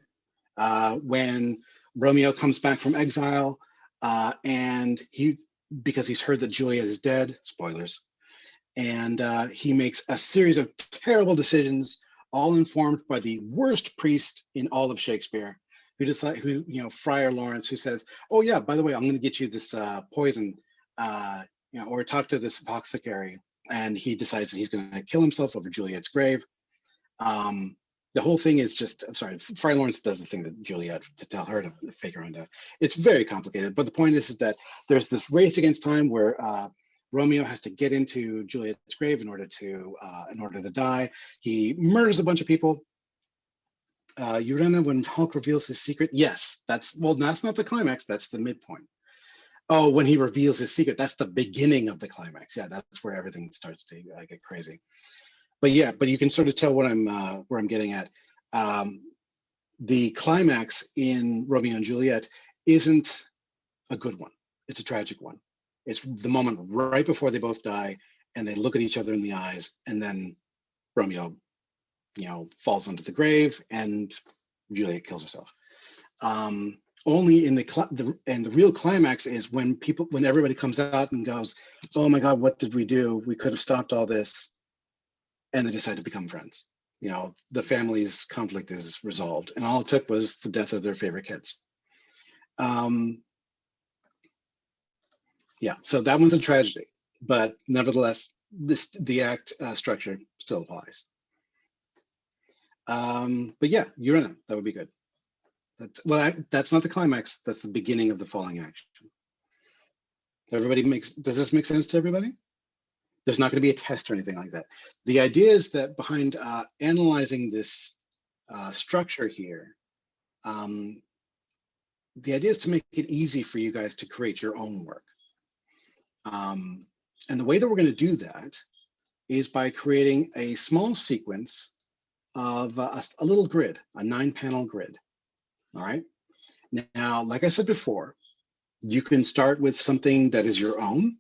Speaker 2: When Romeo comes back from exile and because he's heard that Juliet is dead, spoilers, and he makes a series of terrible decisions, all informed by the worst priest in all of Shakespeare, Friar Lawrence, who says, oh yeah, by the way, I'm going to get you this poison, or talk to this apothecary, and he decides that he's going to kill himself over Juliet's grave. The whole thing is just, I'm sorry, Friar Lawrence does the thing to Juliet to tell her to fake her own death. It's very complicated, but the point is that there's this race against time where Romeo has to get into Juliet's grave in order to die. He murders a bunch of people. Urena, when Hulk reveals his secret, yes, that's not the climax, that's the midpoint. Oh, when he reveals his secret, that's the beginning of the climax. Yeah, that's where everything starts to get crazy. But yeah, but you can sort of tell what where I'm getting at. The climax in Romeo and Juliet isn't a good one. It's a tragic one. It's the moment right before they both die, and they look at each other in the eyes, and then Romeo, falls into the grave, and Juliet kills herself. Only in the real climax is when everybody comes out and goes, "Oh my God, what did we do? We could have stopped all this," and they decide to become friends. The family's conflict is resolved, and all it took was the death of their favorite kids. Yeah, so that one's a tragedy, but nevertheless, the act structure still applies. But yeah, Urena, that would be good. That's not the climax. That's the beginning of the falling action. Does this make sense to everybody? There's not going to be a test or anything like that. The idea is that behind analyzing this structure here, the idea is to make it easy for you guys to create your own work. And the way that we're going to do that is by creating a small sequence of a little grid, a 9-panel grid. All right. Now, like I said before, you can start with something that is your own.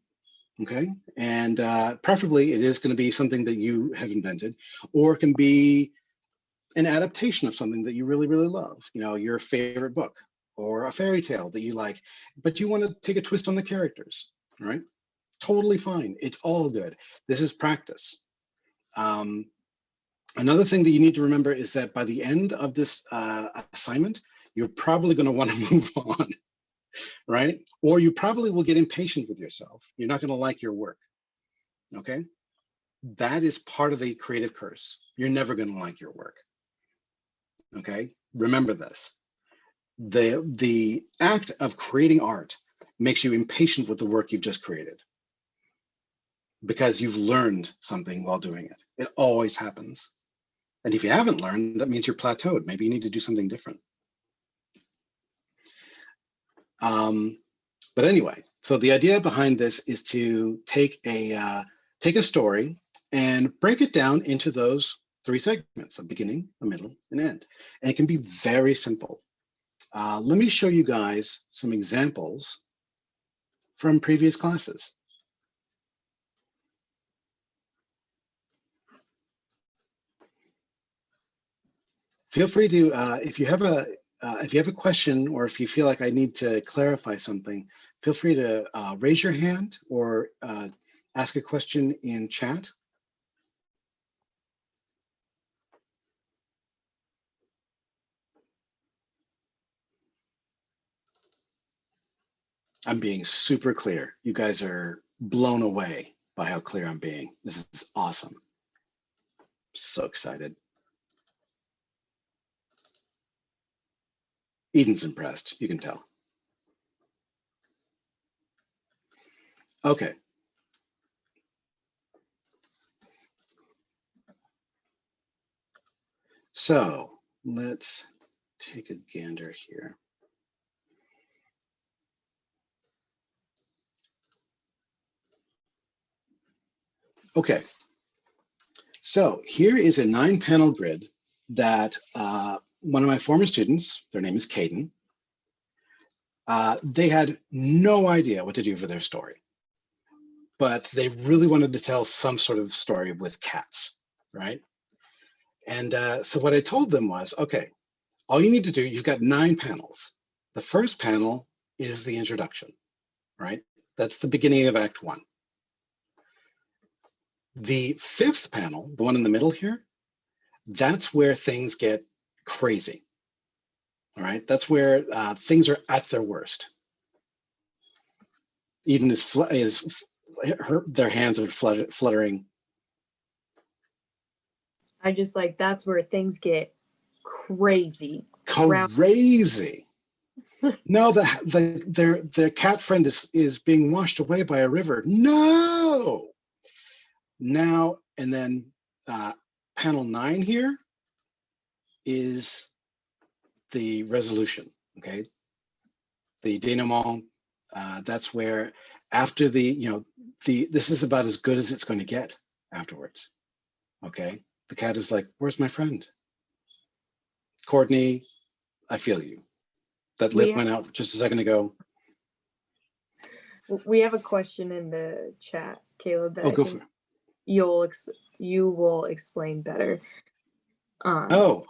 Speaker 2: Okay. And preferably it is going to be something that you have invented, or it can be an adaptation of something that you really, really love, your favorite book or a fairy tale that you like, but you want to take a twist on the characters. All right. Totally fine. It's all good. This is practice. Another thing that you need to remember is that by the end of this assignment, you're probably going to want to move on, right? Or you probably will get impatient with yourself. You're not going to like your work, okay? That is part of the creative curse. You're never going to like your work, okay? Remember this. The act of creating art makes you impatient with the work you've just created because you've learned something while doing it. It always happens. And if you haven't learned, that means you're plateaued. Maybe you need to do something different. But anyway, so the idea behind this is to take a story and break it down into those 3 segments: a beginning, a middle, and end. And it can be very simple. Let me show you guys some examples from previous classes. Feel free to, if you have a question, or if you feel like I need to clarify something, feel free to raise your hand or ask a question in chat. I'm being super clear. You guys are blown away by how clear I'm being. This is awesome. So excited. Eden's impressed, you can tell. Okay. So let's take a gander here. Okay. So here is a 9-panel grid that one of my former students, their name is Caden, they had no idea what to do for their story, but they really wanted to tell some sort of story with cats, right? And so what I told them was, okay, all you need to do, you've got 9 panels. The first panel is the introduction, right? That's the beginning of Act 1. The 5th panel, the one in the middle here, that's where things get crazy. All right, that's where things are at their worst. Eden their hands are fluttering.
Speaker 5: I just like, that's where things get crazy.
Speaker 2: Crazy. No, their cat friend is being washed away by a river. No. Now, and then panel 9 here is the resolution, okay? The denouement, That's where after this is about as good as it's going to get afterwards. Okay. The cat is like, where's my friend? Courtney, I feel you. That lip went out just a second ago.
Speaker 5: We have a question in the chat, Caleb, that
Speaker 2: Oh,
Speaker 5: I
Speaker 2: go
Speaker 5: think
Speaker 2: for it.
Speaker 5: you will explain better.
Speaker 2: Anhil.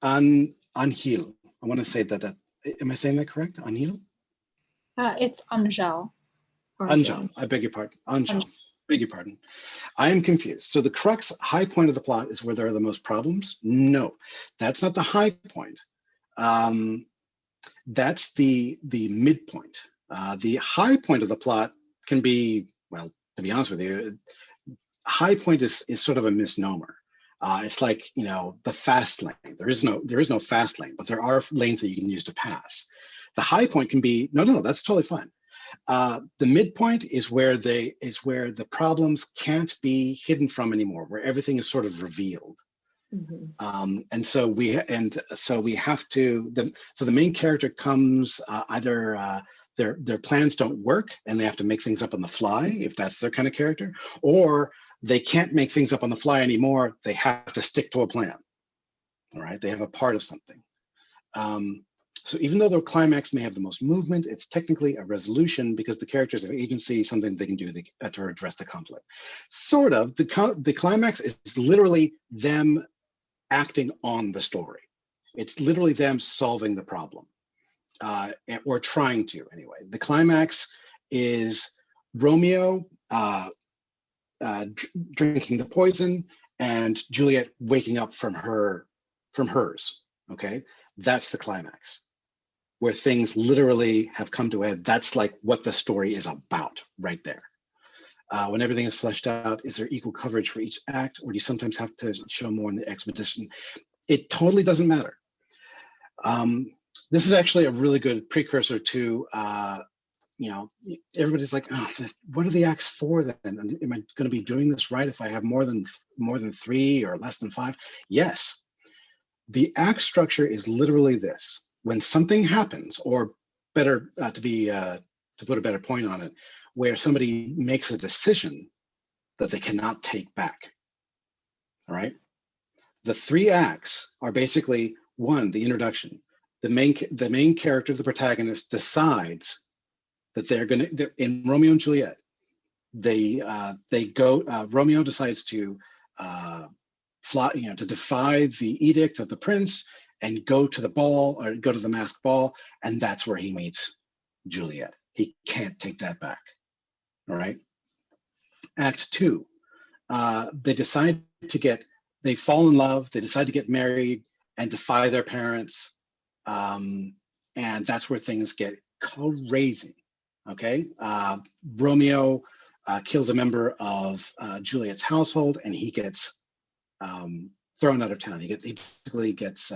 Speaker 2: I want to say that. Am I saying that correct? Anhil?
Speaker 9: It's Anjal.
Speaker 2: Anjan. I beg your pardon. Anjan. Beg your pardon. I am confused. So the crux high point of the plot is where there are the most problems? No, that's not the high point. That's the midpoint. The high point of the plot can be, well, to be honest with you, high point is sort of a misnomer. It's like, the fast lane. There is no fast lane, but there are lanes that you can use to pass. The high point can be, no, that's totally fine. The midpoint is where the problems can't be hidden from anymore, where everything is sort of revealed. And so we have to. So the main character comes either their plans don't work and they have to make things up on the fly if that's their kind of character, or they can't make things up on the fly anymore. They have to stick to a plan. All right, they have a part of something. So even though the climax may have the most movement, it's technically a resolution because the characters have agency, something they can do to address the conflict. Sort of. The climax is literally them acting on the story. It's literally them solving the problem, or trying to anyway. The climax is Romeo drinking the poison and Juliet waking up from hers. Okay, that's the climax, where things literally have come to a head. That's like what the story is about right there. When everything is fleshed out, is there equal coverage for each act, or do you sometimes have to show more in the expedition? It totally doesn't matter. This is actually a really good precursor to, everybody's like, oh, what are the acts for then? Am I going to be doing this right if I have more than 3 or less than 5? Yes. The act structure is literally this. When something happens, or better, to put a better point on it, where somebody makes a decision that they cannot take back. All right. The 3 acts are basically, 1, the introduction. The main character, the protagonist, decides that they're in Romeo and Juliet. Romeo decides to fly, to defy the edict of the prince and go to the ball, or go to the masked ball, and that's where he meets Juliet. He can't take that back. All right. Act 2, they fall in love, they decide to get married and defy their parents, and that's where things get crazy. Okay. Romeo kills a member of Juliet's household, and he gets thrown out of town. He basically gets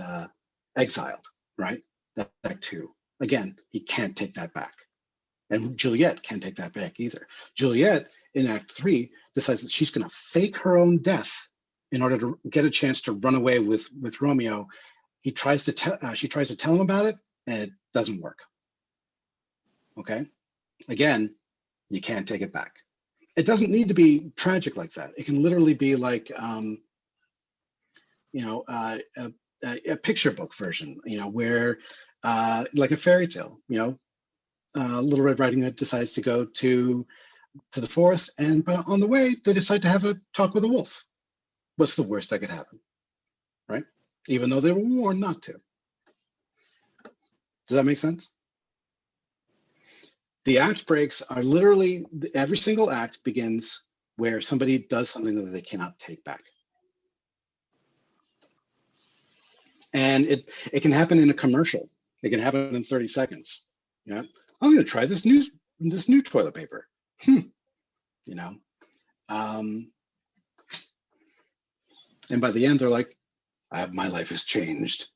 Speaker 2: exiled, right? That's Act 2. Again, he can't take that back. And Juliet can't take that back either. Juliet, in Act 3, decides that she's going to fake her own death in order to get a chance to run away with Romeo. She tries to tell him about it, and it doesn't work. Okay? Again, you can't take it back. It doesn't need to be tragic like that. It can literally be like, a picture book version, where, like a fairy tale, Little Red Riding Hood decides to go to the forest, but on the way they decide to have a talk with a wolf. What's the worst that could happen, right? Even though they were warned not to. Does that make sense? The act breaks are literally, every single act begins where somebody does something that they cannot take back. And it can happen in a commercial. It can happen in 30 seconds. Yeah, I'm going to try this new toilet paper. And by the end, they're like, my life has changed.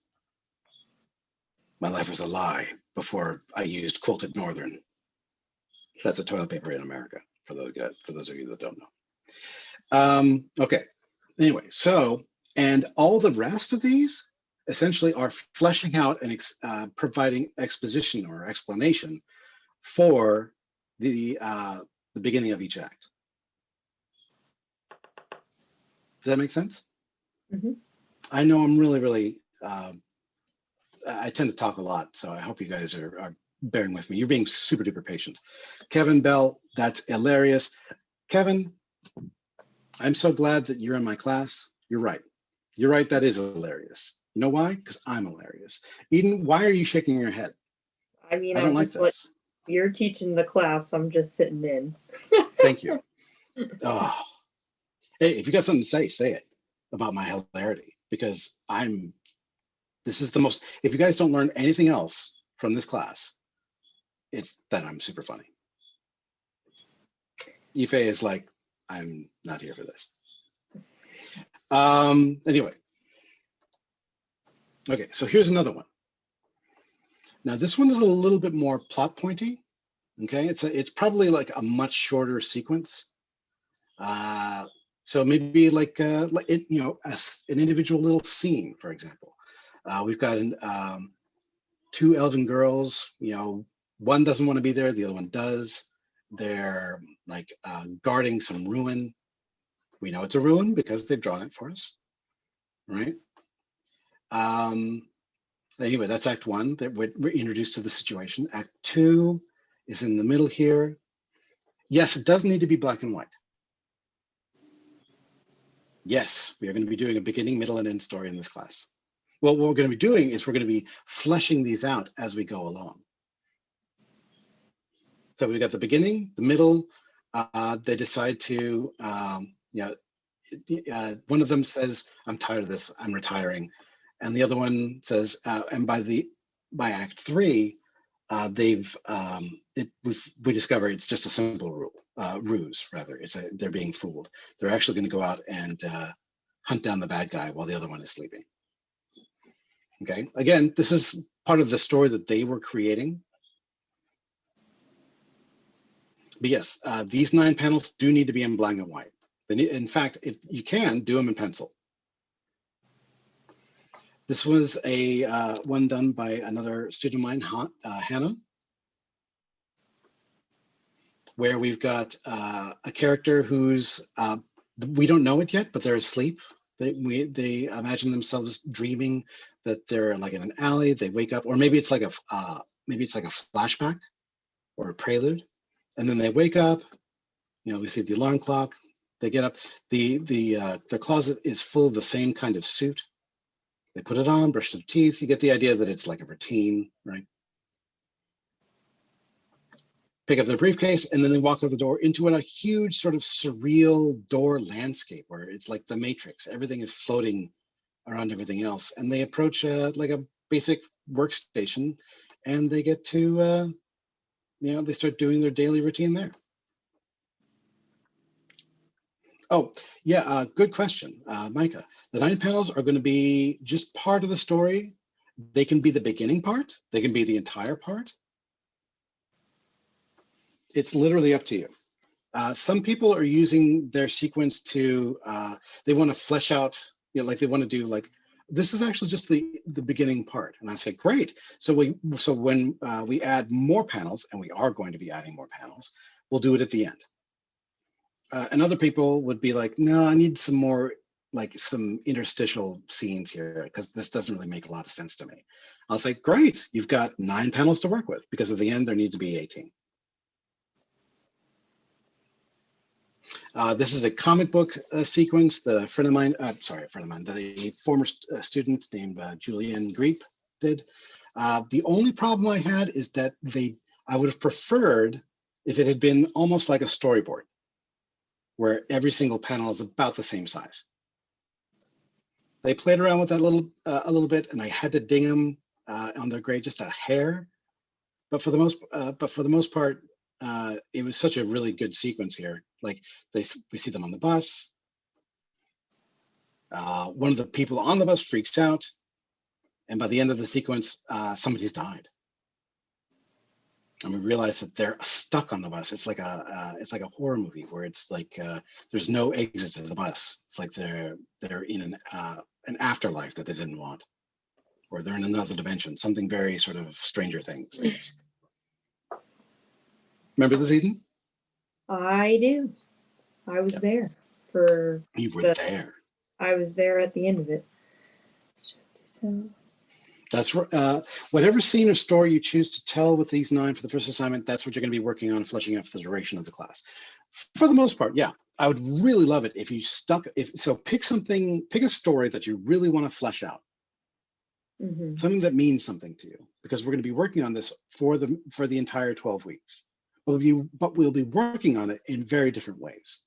Speaker 2: My life was a lie before I used Quilted Northern. That's a toilet paper in America, for those of you that don't know. Okay. Anyway, and all the rest of these essentially are fleshing out and providing exposition or explanation for the beginning of each act. Does that make sense?
Speaker 5: Mhm.
Speaker 2: I know I'm really, I tend to talk a lot, so I hope you guys are bearing with me. You're being super duper patient. Kevin Bell, that's hilarious. Kevin, I'm so glad that you're in my class. You're right. You're right, that is hilarious. You know why? Because I'm hilarious. Eden, why are you shaking your head?
Speaker 5: I mean,
Speaker 2: I don't
Speaker 5: I'm
Speaker 2: like
Speaker 5: just like,
Speaker 2: this.
Speaker 5: you're teaching the class. I'm just sitting in.
Speaker 2: Thank you. Oh. Hey, if you got something to say it about my hilarity, because this is the most, if you guys don't learn anything else from this class, it's that I'm super funny. Ife is like, I'm not here for this. Anyway. Okay, so here's another one. Now this one is a little bit more plot pointy. Okay, it's probably like a much shorter sequence. So maybe like it, you know, as an individual little scene, for example. We've got two elven girls, you know, one doesn't want to be there, the other one does. They're like guarding some ruin. We know it's a ruin because they've drawn it for us, right? Anyway, that's Act 1. That we're introduced to the situation. Act 2 is in the middle here. Yes, it does need to be black and white. Yes, we are going to be doing a beginning, middle, and end story in this class. Well, what we're going to be doing is we're going to be fleshing these out as we go along. So we've got the beginning, the middle. They decide to, you know, one of them says, "I'm tired of this. I'm retiring," and the other one says, and by Act 3, we discover it's just a simple ruse. Rather, they're being fooled. They're actually going to go out and hunt down the bad guy while the other one is sleeping. Okay, again, this is part of the story that they were creating. But yes, these 9 panels do need to be in black and white. In fact, if you can, do them in pencil. This was a one done by another student of mine, Hannah, where we've got a character who's, we don't know it yet, but they're asleep. They imagine themselves dreaming that they're like in an alley. They wake up, or maybe it's like a flashback or a prelude, and then they wake up. You know, we see the alarm clock. They get up. The closet is full of the same kind of suit. They put it on, brush their teeth. You get the idea that it's like a routine, right? Pick up their briefcase, and then they walk out the door into a huge sort of surreal door landscape where it's like the Matrix. Everything is floating around everything else. And they approach like a basic workstation, and they get to, you know, they start doing their daily routine there. Oh, yeah, good question, Micah. The 9 panels are going to be just part of the story. They can be the beginning part. They can be the entire part. It's literally up to you. Some people are using their sequence to, they want to flesh out, you know, like they want to do like, this is actually just the beginning part. And I said, great. So when we add more panels, and we are going to be adding more panels, we'll do it at the end. And other people would be like, no, I need some more, like some interstitial scenes here, because this doesn't really make a lot of sense to me. I'll say, great, you've got 9 panels to work with, because at the end there need to be 18. This is a comic book sequence that a friend of mine, that a former student named Julian Greep did. The only problem I had is that I would have preferred if it had been almost like a storyboard, where every single panel is about the same size. They played around with that a little bit, and I had to ding them on their grade just a hair. But for the most part, it was such a really good sequence here. Like we see them on the bus. One of the people on the bus freaks out, and by the end of the sequence, somebody's died. And we realize that they're stuck on the bus. It's like a horror movie where it's like there's no exit to the bus. It's like they're in an afterlife that they didn't want, or they're in another dimension. Something very sort of Stranger Things, I guess. Remember this, Eden?
Speaker 5: I do. I was there for
Speaker 2: You were
Speaker 5: the-
Speaker 2: there.
Speaker 5: I was there at the end of it.
Speaker 2: That's whatever scene or story you choose to tell with these 9 for the first assignment, that's what you're going to be working on, fleshing out for the duration of the class. For the most part, yeah, I would really love it if you pick a story that you really want to flesh out, something that means something to you, because we're going to be working on this for the entire 12 weeks. But we'll be working on it in very different ways.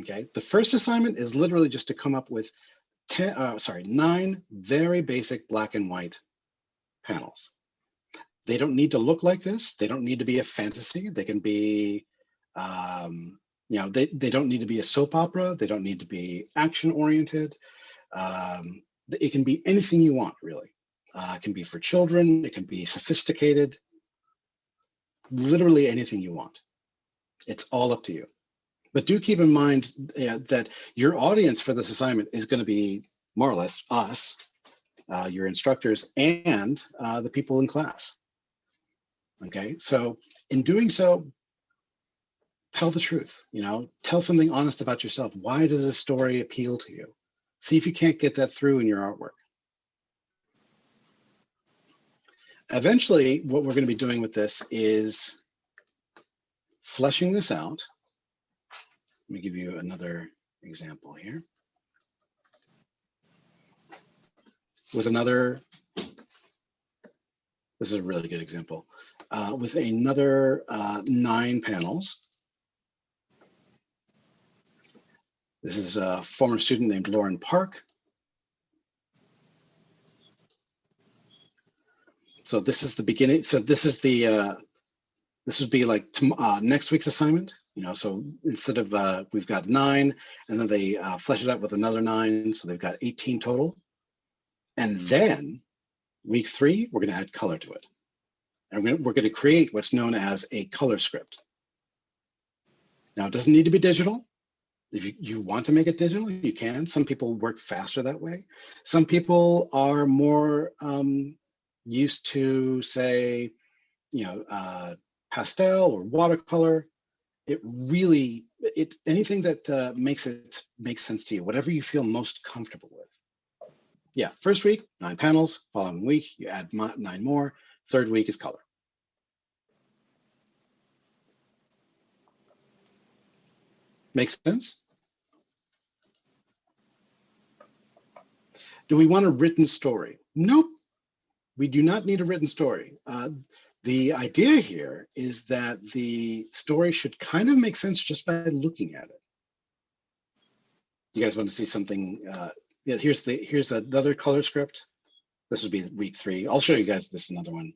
Speaker 2: Okay, the first assignment is literally just to come up with 9 very basic black and white panels. They don't need to look like this. They don't need to be a fantasy. They can be, they don't need to be a soap opera. They don't need to be action oriented. It can be anything you want, really. It can be for children. It can be sophisticated. Literally anything you want. It's all up to you. But do keep in mind that your audience for this assignment is going to be more or less us, your instructors, and the people in class. Okay, so in doing so, tell the truth, tell something honest about yourself. Why does this story appeal to you? See if you can't get that through in your artwork. Eventually, what we're going to be doing with this is fleshing this out. Let me give you another example here. With another, this is a really good example, with another 9 panels. This is a former student named Lauren Park. So this is the beginning. So this is the, this would be like next week's assignment. So instead of, we've got 9, and then they flesh it out with another 9. So they've got 18 total. And then week 3, we're going to add color to it. And we're going to create what's known as a color script. Now, it doesn't need to be digital. If you want to make it digital, you can. Some people work faster that way. Some people are more used to, say, pastel or watercolor. Anything that makes sense to you, whatever you feel most comfortable with. Yeah, first week, 9 panels. Following week, you add 9 more. Third week is color. Makes sense? Do we want a written story? Nope. We do not need a written story. The idea here is that the story should kind of make sense just by looking at it. You guys want to see something? Yeah, here's another color script. This would be week 3. I'll show you guys this another one.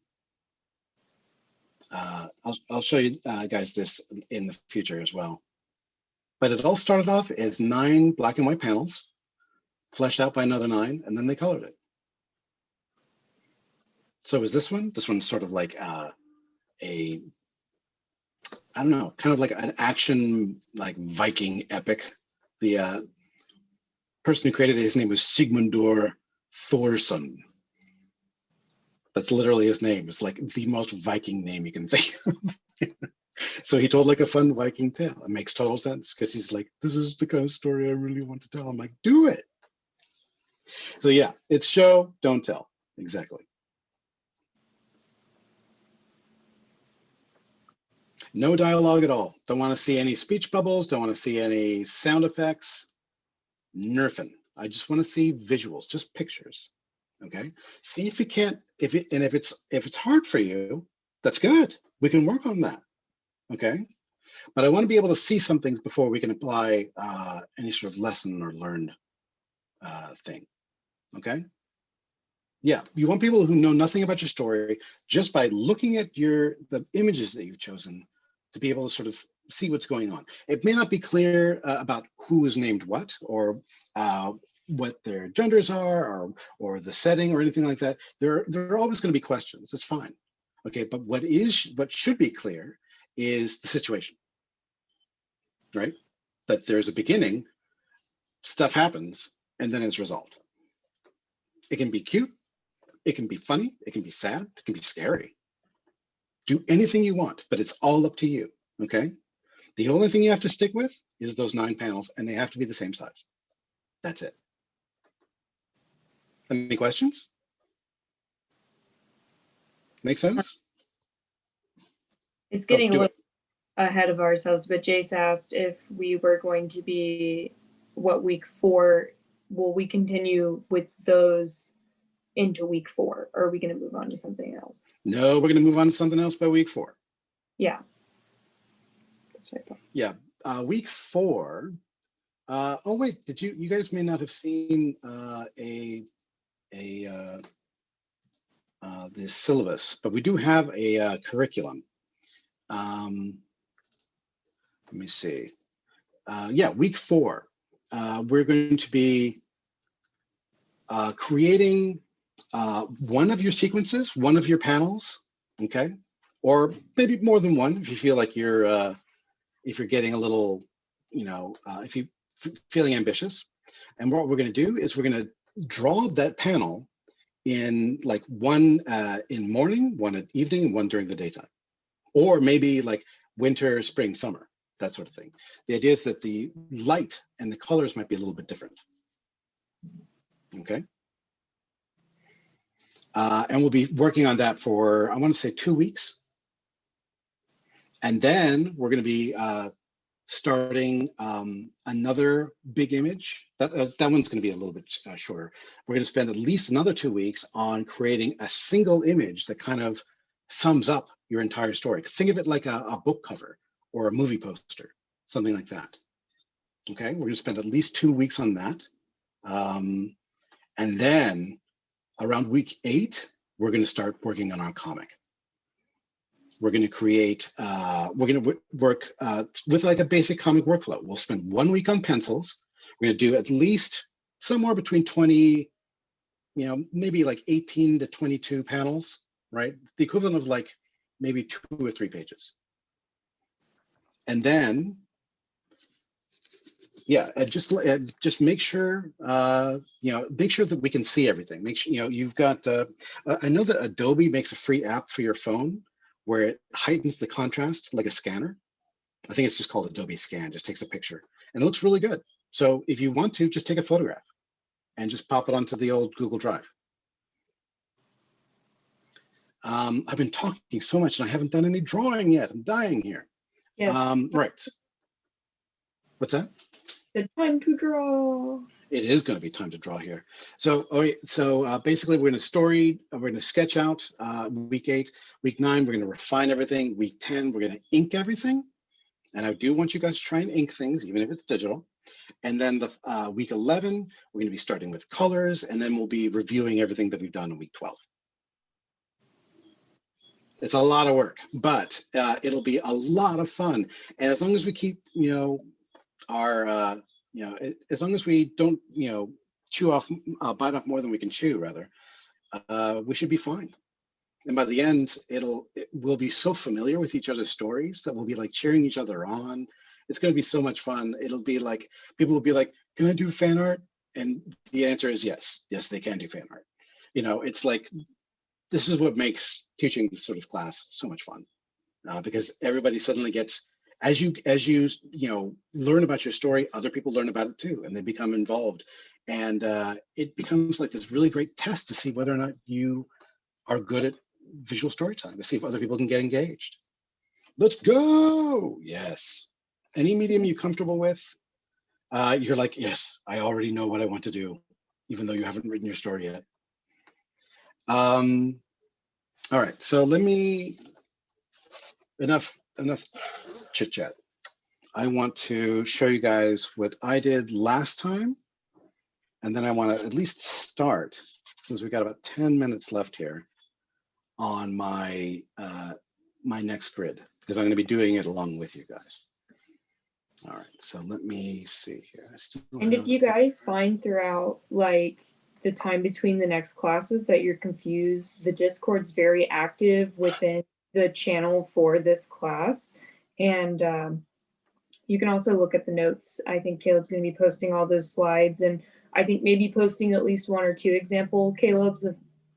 Speaker 2: I'll show you guys this in the future as well. But it all started off as 9 black and white panels, fleshed out by another 9, and then they colored it. So is this one? This one's sort of like I don't know, kind of like an action, like Viking epic. The person who created it, his name was Sigmundur Thorsson. That's literally his name. It's like the most Viking name you can think of. So he told like a fun Viking tale. It makes total sense because he's like, this is the kind of story I really want to tell. I'm like, do it. So yeah, it's show, don't tell. Exactly. No dialogue at all. Don't want to see any speech bubbles. Don't want to see any sound effects. Nerfing. I just want to see visuals, just pictures. Okay. See if you can't. If it's hard for you, that's good. We can work on that. Okay. But I want to be able to see some things before we can apply any sort of lesson or learned thing. Okay. Yeah, you want people who know nothing about your story just by looking at the images that you've chosen to be able to sort of see what's going on. It may not be clear about who is named what, or what their genders are, or the setting or anything like that. There are always going to be questions. It's fine. Okay, but what should be clear is the situation, right? That there's a beginning, stuff happens, and then it's resolved. It can be cute. It can be funny, it can be sad, it can be scary. Do anything you want, but it's all up to you, okay? The only thing you have to stick with is those 9 panels, and they have to be the same size. That's it. Any questions? Make sense?
Speaker 5: It's
Speaker 2: Go,
Speaker 5: getting a
Speaker 2: do
Speaker 5: little
Speaker 2: it.
Speaker 5: ahead of ourselves, but Jace asked if we were going to be, what, week 4? Will we continue with those into week 4, or are we going to move on to something else?
Speaker 2: No, we're going to move on to something else by week 4.
Speaker 5: Yeah. That's what I thought.
Speaker 2: Yeah, week 4. Oh wait, you guys may not have seen the syllabus, but we do have a curriculum. Let me see. Yeah, week 4. We're going to be creating one of your sequences, one of your panels, okay? Or maybe more than one if you feel like you're if you're getting a little, if you feeling ambitious. And what we're going to do is we're going to draw that panel in like one in morning, one at evening, and one during the daytime, or maybe like winter, spring, summer, that sort of thing. The idea is that the light and the colors might be a little bit different. Okay. And we'll be working on that for, I want to say 2 weeks. And then we're going to be starting another big image. That one's going to be a little bit shorter. We're going to spend at least another 2 weeks on creating a single image that kind of sums up your entire story. Think of it like a book cover or a movie poster, something like that. Okay, we're going to spend at least 2 weeks on that. And then around week 8, we're going to start working on our comic. We're going to create, we're going to work with like a basic comic workflow. We'll spend 1 week on pencils. We're going to do at least somewhere between 20, maybe like 18 to 22 panels, right? The equivalent of like maybe 2 or 3 pages. And then, yeah, just make sure, make sure that we can see everything. Make sure, you've got, I know that Adobe makes a free app for your phone where it heightens the contrast like a scanner. I think it's just called Adobe Scan, just takes a picture and it looks really good. So if you want to, just take a photograph and just pop it onto the old Google Drive. I've been talking so much and I haven't done any drawing yet. I'm dying here.
Speaker 5: Yes.
Speaker 2: Right. What's that?
Speaker 5: The time to draw.
Speaker 2: It is going to be time to draw here. So, basically, we're going to sketch out week 8, week 9. We're going to refine everything. Week 10, we're going to ink everything. And I do want you guys to try and ink things, even if it's digital. And then the week 11, we're going to be starting with colors, and then we'll be reviewing everything that we've done in week 12. It's a lot of work, but it'll be a lot of fun. And as long as we keep, our as long as we don't bite off more than we can chew, rather, we should be fine. And by the end, we'll be so familiar with each other's stories that we'll be like cheering each other on. It's going to be so much fun. It'll be like, people will be like, can I do fan art? And the answer is yes they can do fan art. It's like, this is what makes teaching this sort of class so much fun, because everybody suddenly gets, as you learn about your story, other people learn about it too, and they become involved. And it becomes like this really great test to see whether or not you are good at visual storytelling, to see if other people can get engaged. Let's go. Yes. Any medium you're comfortable with, you're like, yes, I already know what I want to do, even though you haven't written your story yet. All right, so enough chit chat. I want to show you guys what I did last time. And then I want to at least start, since we've got about 10 minutes left here, on my my next grid, because I'm going to be doing it along with you guys. All right, so let me see here.
Speaker 5: And if you guys find throughout like the time between the next classes that you're confused, the Discord's very active within the channel for this class. And you can also look at the notes. I think Caleb's going to be posting all those slides, and I think maybe posting at least 1 or 2 example Caleb's of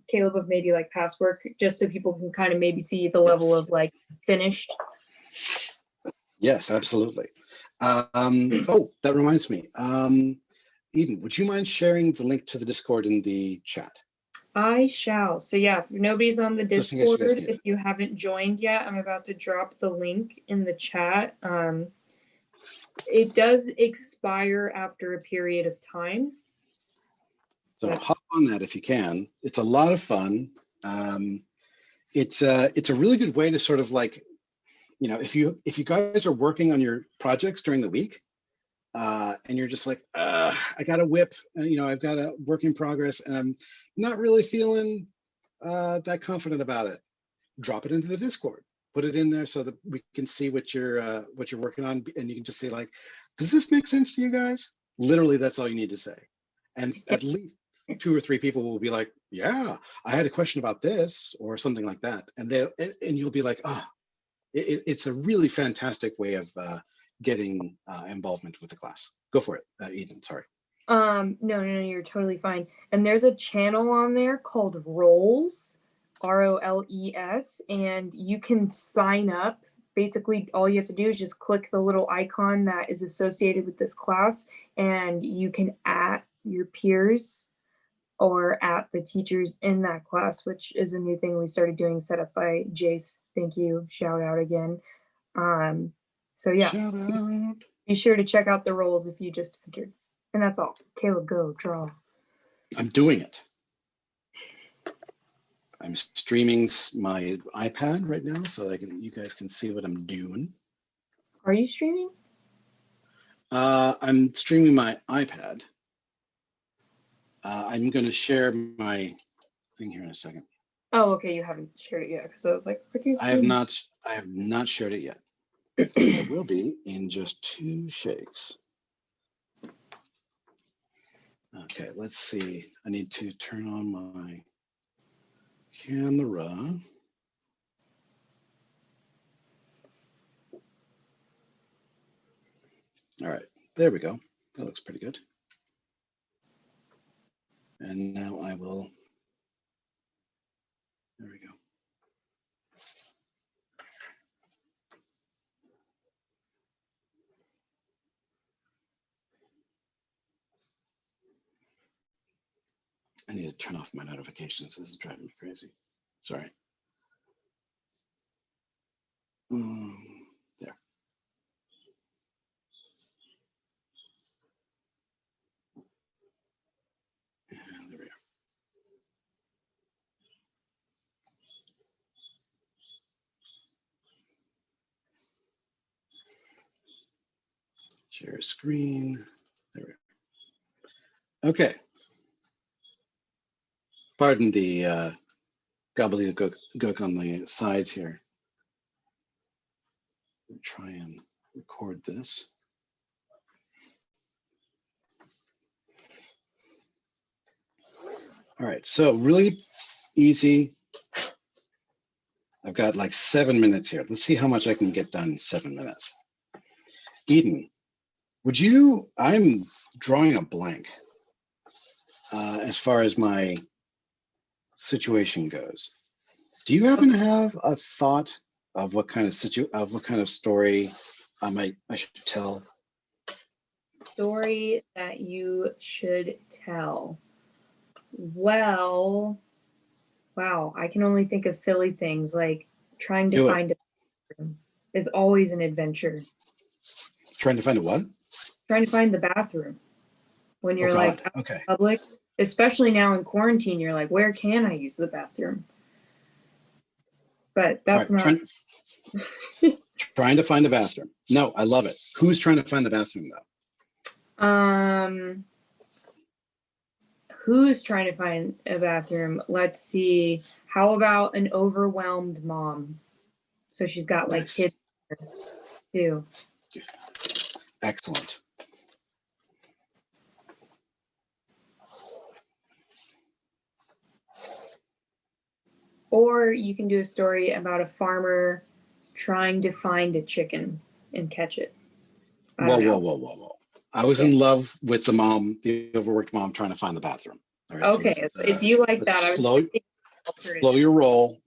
Speaker 5: Caleb, of maybe like past work, just so people can kind of maybe see the level
Speaker 2: Yes.
Speaker 5: of like finished?
Speaker 2: Yes, absolutely. Oh, that reminds me. Eden, would you mind sharing the link to the Discord in the chat?
Speaker 5: I shall. So yeah, if nobody's on the
Speaker 2: Just in case you guys
Speaker 5: Discord,
Speaker 2: need
Speaker 5: if
Speaker 2: it.
Speaker 5: you haven't joined yet, I'm about to drop the link in the chat. It does expire after a period of time.
Speaker 2: So hop on that if you can. It's a lot of fun. It's a really good way to sort of like, you know, if you guys are working on your projects during the week, and you're just like, I got a whip, you know, I've got a work in progress, and I'm not really feeling that confident about it. Drop it into the Discord. Put it in there so that we can see what you're working on, and you can just say like, does this make sense to you guys? Literally, that's all you need to say, and at least 2 or 3 people will be like, yeah, I had a question about this or something like that, and you'll be like, oh, it's a really fantastic way of getting involvement with the class. Go for it, Eden. Sorry.
Speaker 5: No, you're totally fine. And there's a channel on there called Roles, ROLES, and you can sign up. Basically, all you have to do is just click the little icon that is associated with this class, and you can at your peers or at the teachers in that class, which is a new thing we started doing, set up by Jace. Thank you. Shout out again. So yeah,
Speaker 2: Shout out.
Speaker 5: be sure to check out the roles if you just entered. And that's all. Caleb, go draw.
Speaker 2: I'm doing it. I'm streaming my iPad right now so you guys can see what I'm doing.
Speaker 5: Are you streaming?
Speaker 2: I'm streaming my iPad. I'm going to share my thing here in a second.
Speaker 5: Oh, okay. You haven't shared it yet, because I was like,
Speaker 2: I have not shared it yet. I will be in just 2 shakes. Okay, let's see. I need to turn on my camera. All right, there we go. That looks pretty good. And now I will, there we go. I need to turn off my notifications. This is driving me crazy. Sorry. There. And there we are. Share screen. There we go. Okay. Pardon the gobbledygook on the sides here. I'll try and record this. All right, so really easy. I've got like 7 minutes here. Let's see how much I can get done in 7 minutes. Eden, I'm drawing a blank as far as my situation goes. Do you happen to have a thought of what kind of story I should tell?
Speaker 5: Story that you should tell. Well, wow, I can only think of silly things like trying to find a bathroom is always an adventure.
Speaker 2: Trying to find a what?
Speaker 5: Trying to find the bathroom when you're like out
Speaker 2: okay.
Speaker 5: in public, especially now in quarantine, you're like, where can I use the bathroom? But that's
Speaker 2: right,
Speaker 5: not
Speaker 2: trying to find a bathroom. No, I love it. Who's trying to find the bathroom though?
Speaker 5: Who's trying to find a bathroom? Let's see. How about an overwhelmed mom? So she's got like
Speaker 2: Nice.
Speaker 5: kids too.
Speaker 2: Excellent.
Speaker 5: Or you can do a story about a farmer trying to find a chicken and catch it.
Speaker 2: Whoa. I was in love with the overworked mom trying to find the bathroom. All right,
Speaker 5: okay,
Speaker 2: so
Speaker 5: if you like that, I was thinking
Speaker 2: slow your roll.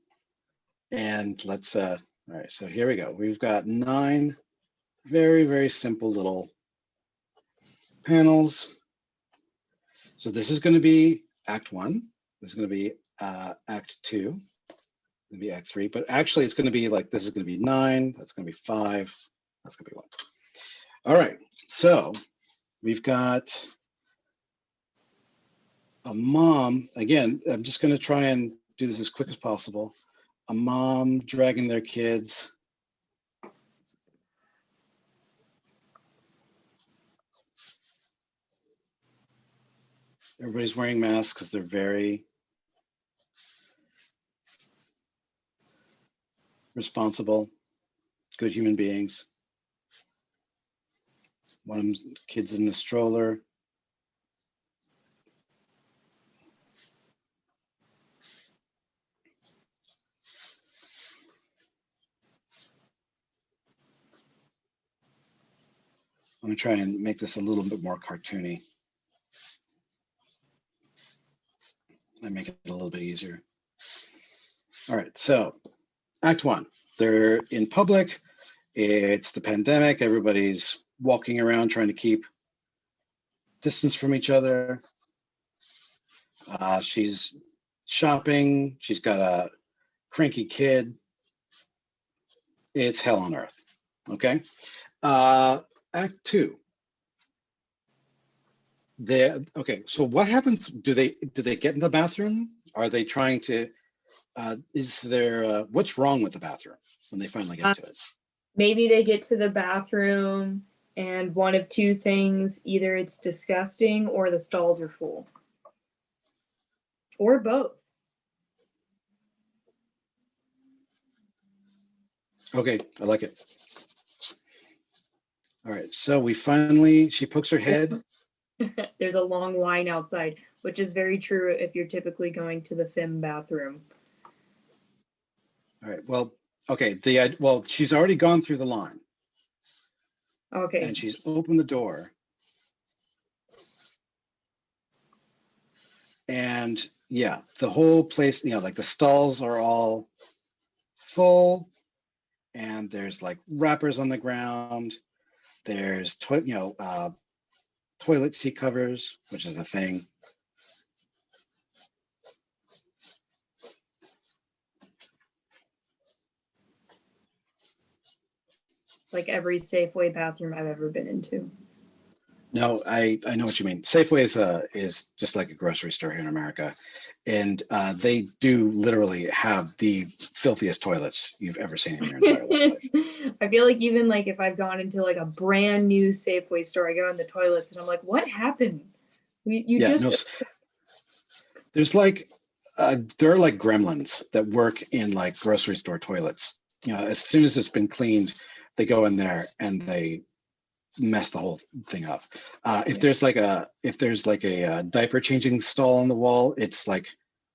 Speaker 2: And let's, all right, so here we go. We've got 9 very, very simple little panels. So this is going to be Act 1. This is going to be Act 2. Going to be Act 3, but actually it's going to be like, this is going to be 9. That's going to be 5. That's going to be 1. All right, so we've got a mom. Again, I'm just going to try and do this as quick as possible. A mom dragging their kids. Everybody's wearing masks because they're very responsible, good human beings. One of them, kids in the stroller. I'm gonna try and make this a little bit more cartoony. I make it a little bit easier. All right, so Act 1, they're in public. It's the pandemic. Everybody's walking around trying to keep distance from each other. She's shopping. She's got a cranky kid. It's hell on earth. Okay. Act 2. Okay. So what happens? Do they get in the bathroom? Are they trying to? Is there what's wrong with the bathroom when they finally get to it?
Speaker 5: Maybe they get to the bathroom and one of two things: either it's disgusting or the stalls are full, or both.
Speaker 2: Okay, I like it. All right, so she pokes her head.
Speaker 5: There's a long line outside, which is very true if you're typically going to the FIM bathroom.
Speaker 2: All right, well, okay, well, she's already gone through the line.
Speaker 5: Okay.
Speaker 2: And she's opened the door. And yeah, the whole place, like the stalls are all full, and there's like wrappers on the ground. There's toilet seat covers, which is a thing.
Speaker 5: Like every Safeway bathroom I've ever been into.
Speaker 2: No, I know what you mean. Safeway is just like a grocery store here in America, and they do literally have the filthiest toilets you've ever seen in your entire life.
Speaker 5: I feel like even like if I've gone into like a brand new Safeway store, I go in the toilets and I'm like, what happened?
Speaker 2: There's like there are like gremlins that work in like grocery store toilets. As soon as it's been cleaned, they go in there and they mess the whole thing up. If there's like a diaper changing stall on the wall, it's like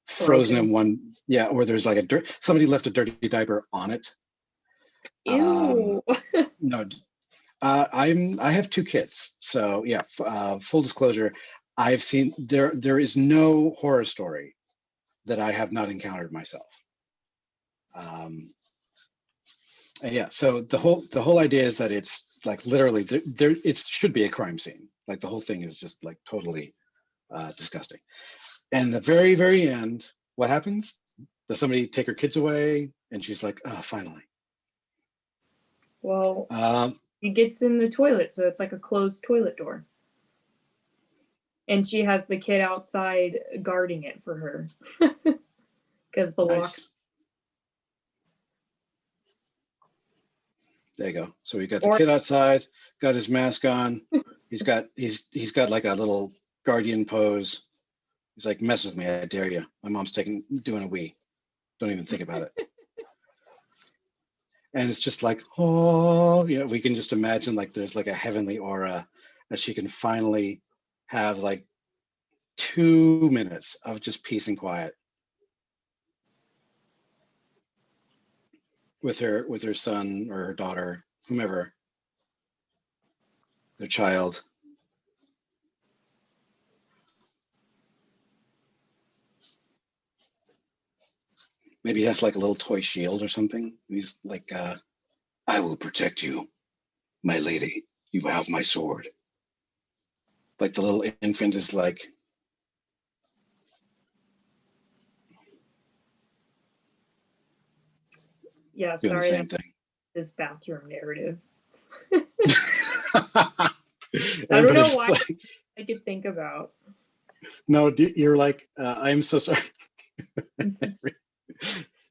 Speaker 2: frozen in one. Yeah, or there's like somebody left a dirty diaper on it.
Speaker 5: Ew.
Speaker 2: No, I have 2 kids, so yeah. Full disclosure, I've seen there is no horror story that I have not encountered myself. Yeah, so the whole idea is that it's like literally there it should be a crime scene. Like the whole thing is just like totally disgusting. And the very, very end, what happens? Does somebody take her kids away? And she's like, oh, finally.
Speaker 5: Well, he gets in the toilet, so it's like a closed toilet door. And she has the kid outside guarding it for her. Because the locks.
Speaker 2: There you go. So we got the kid outside, got his mask on. He's got like a little guardian pose. He's like, mess with me, I dare you. My mom's doing a wee. Don't even think about it. And it's just like, oh, we can just imagine like there's like a heavenly aura that she can finally have like 2 minutes of just peace and quiet with her son or her daughter, whomever, their child. Maybe he has like a little toy shield or something. He's like, I will protect you, my lady. You have my sword. Like the little infant is like,
Speaker 5: Yeah,
Speaker 2: doing the
Speaker 5: sorry,
Speaker 2: same
Speaker 5: that
Speaker 2: thing.
Speaker 5: this bathroom narrative.
Speaker 2: I
Speaker 5: I don't know why I could think about.
Speaker 2: No, you're like, I'm so sorry.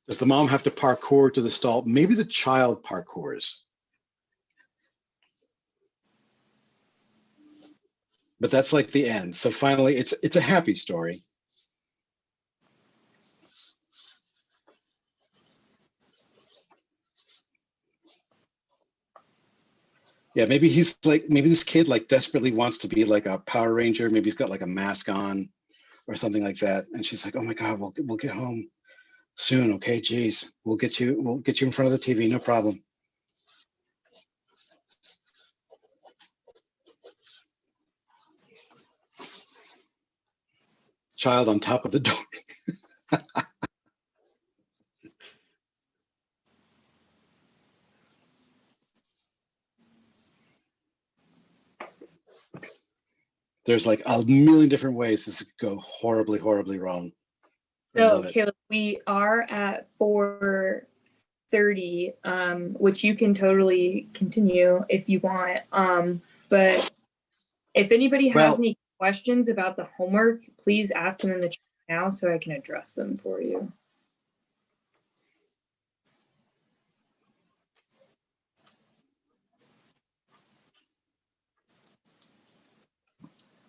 Speaker 2: Does the mom have to parkour to the stall? Maybe the child parkours. But that's like the end. So finally, it's a happy story. Yeah, maybe he's like, maybe this kid like desperately wants to be like a Power Ranger. Maybe he's got like a mask on or something like that. And she's like, oh my God, we'll get home soon. Okay, geez, we'll get you in front of the TV, no problem. Child on top of the door. There's like a million different ways this could go horribly, horribly wrong.
Speaker 5: So, Caleb, we are at 4:30, which you can totally continue if you want. But if anybody has any questions about the homework, please ask them in the chat now so I can address them for you.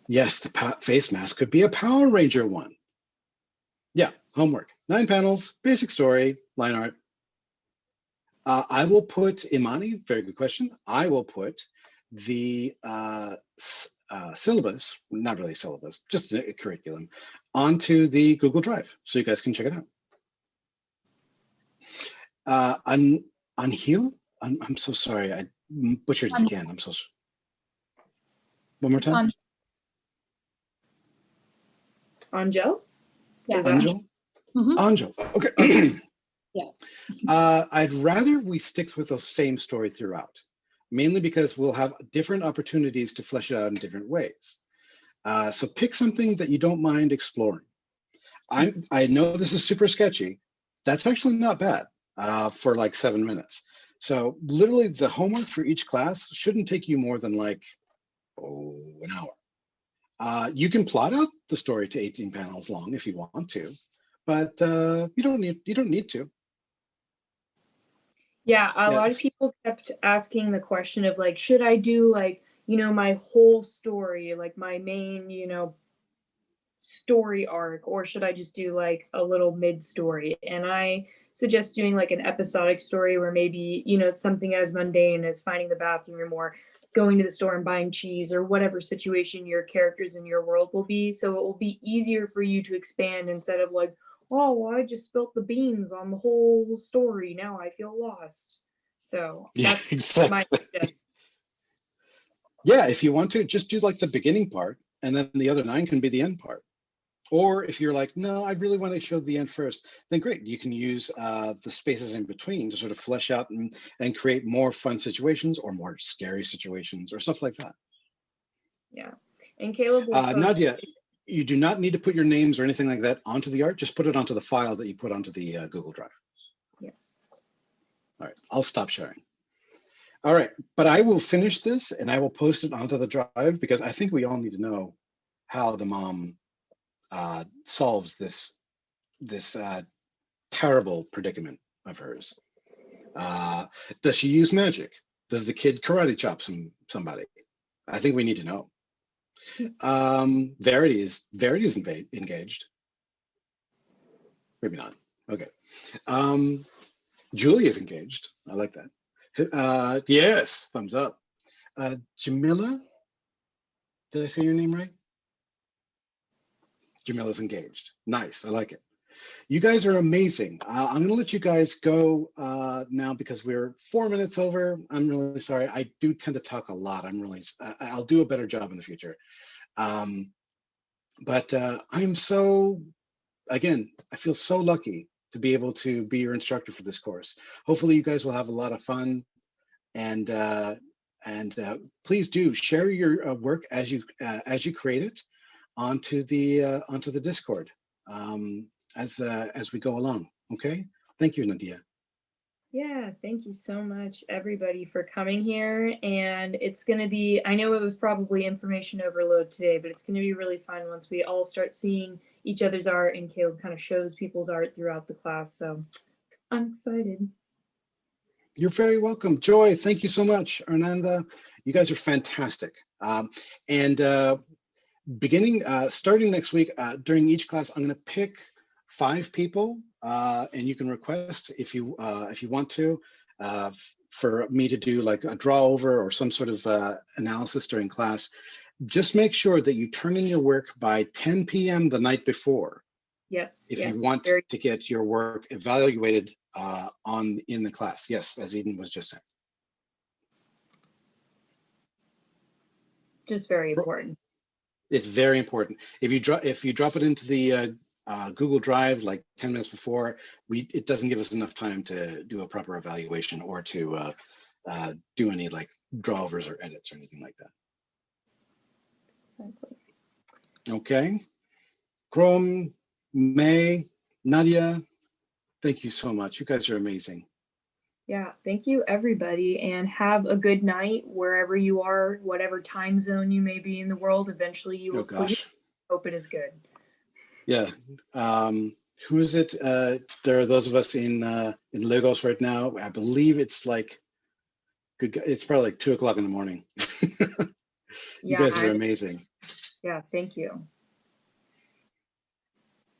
Speaker 2: Yes, the face mask could be a Power Ranger one. Yeah, homework. 9 panels, basic story, line art. I will put, Imani, very good question. I will put the syllabus, not really syllabus, just a curriculum, onto the Google Drive so you guys can check it out. Anhil, I'm so sorry. I butchered it again. I'm so sorry. One more time.
Speaker 5: Anjel?
Speaker 9: Yeah.
Speaker 2: Anjel?
Speaker 9: Mhm.
Speaker 2: Anjel, okay.
Speaker 9: Yeah.
Speaker 2: I'd rather we stick with the same story throughout, mainly because we'll have different opportunities to flesh it out in different ways. So pick something that you don't mind exploring. I know this is super sketchy. That's actually not bad for like 7 minutes. So literally the homework for each class shouldn't take you more than like, an hour. You can plot out the story to 18 panels long if you want to, but you don't need to.
Speaker 5: Yeah, a lot of people kept asking the question of like, should I do like, my whole story, like my main, story arc, or should I just do like a little mid story? And I suggest doing like an episodic story where maybe, it's something as mundane as finding the bathroom or going to the store and buying cheese or whatever situation your characters in your world will be. So it will be easier for you to expand instead of like, oh, well, I just spilt the beans on the whole story. Now I feel lost. So that's
Speaker 2: exactly.
Speaker 5: my suggestion.
Speaker 2: Yeah, if you want to, just do like the beginning part, and then the other 9 can be the end part. Or if you're like, no, I really want to show the end first, then great. You can use the spaces in between to sort of flesh out and create more fun situations or more scary situations or stuff like that.
Speaker 5: Yeah. And Caleb will post
Speaker 2: Nadia, you do not need to put your names or anything like that onto the art. Just put it onto the file that you put onto the Google Drive.
Speaker 5: Yes.
Speaker 2: All right, I'll stop sharing. All right, but I will finish this and I will post it onto the drive because I think we all need to know how the mom solves this terrible predicament of hers. Does she use magic? Does the kid karate chop somebody? I think we need to know. Verity is engaged. Maybe not. Okay. Julie is engaged. I like that. Yes, thumbs up. Jamila, did I say your name right? Jamila's engaged. Nice, I like it. You guys are amazing. I'm gonna let you guys go now because we're 4 minutes over. I'm really sorry. I do tend to talk a lot. I'll do a better job in the future. But I'm so, again, I feel so lucky to be able to be your instructor for this course. Hopefully you guys will have a lot of fun, and please do share your work as you create it onto the Discord as we go along. Okay, thank you, Nadia.
Speaker 5: Yeah, thank you so much, everybody, for coming here. And it's going to be, I know it was probably information overload today, but it's going to be really fun once we all start seeing each other's art and Caleb kind of shows people's art throughout the class. So I'm excited.
Speaker 2: You're very welcome. Joy, thank you so much. Hernanda, you guys are fantastic. Starting next week, during each class, I'm going to pick 5 people, and you can request if you want to, for me to do like a draw over or some sort of analysis during class. Just make sure that you turn in your work by 10 p.m. the night before.
Speaker 5: Yes.
Speaker 2: If you want to get your work evaluated in the class. Yes, as Eden was just saying.
Speaker 5: Just very important.
Speaker 2: It's very important. If you drop it into the Google Drive like 10 minutes before, it doesn't give us enough time to do a proper evaluation or to do any like drawovers or edits or anything like that.
Speaker 5: Exactly.
Speaker 2: Okay. Chrome, May, Nadia, thank you so much. You guys are amazing.
Speaker 5: Yeah, thank you, everybody, and have a good night wherever you are, whatever time zone you may be in the world. Eventually you will sleep. Hope it is good.
Speaker 2: Yeah. Who is it? There are those of us in Lagos right now. I believe it's like it's probably like 2 o'clock in the morning. You guys are amazing.
Speaker 5: Yeah, thank you.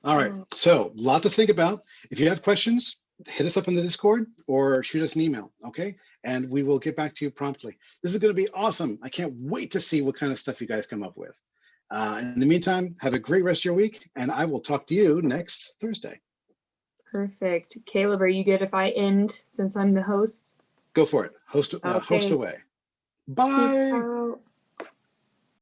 Speaker 2: All right, so a lot to think about. If you have questions, hit us up in the Discord or shoot us an email, okay? And we will get back to you promptly. This is going to be awesome. I can't wait to see what kind of stuff you guys come up with. In the meantime, have a great rest of your week, and I will talk to you next Thursday.
Speaker 5: Perfect. Caleb, are you good if I end since I'm the host?
Speaker 2: Go for it. Host away. Bye.
Speaker 5: Peace out.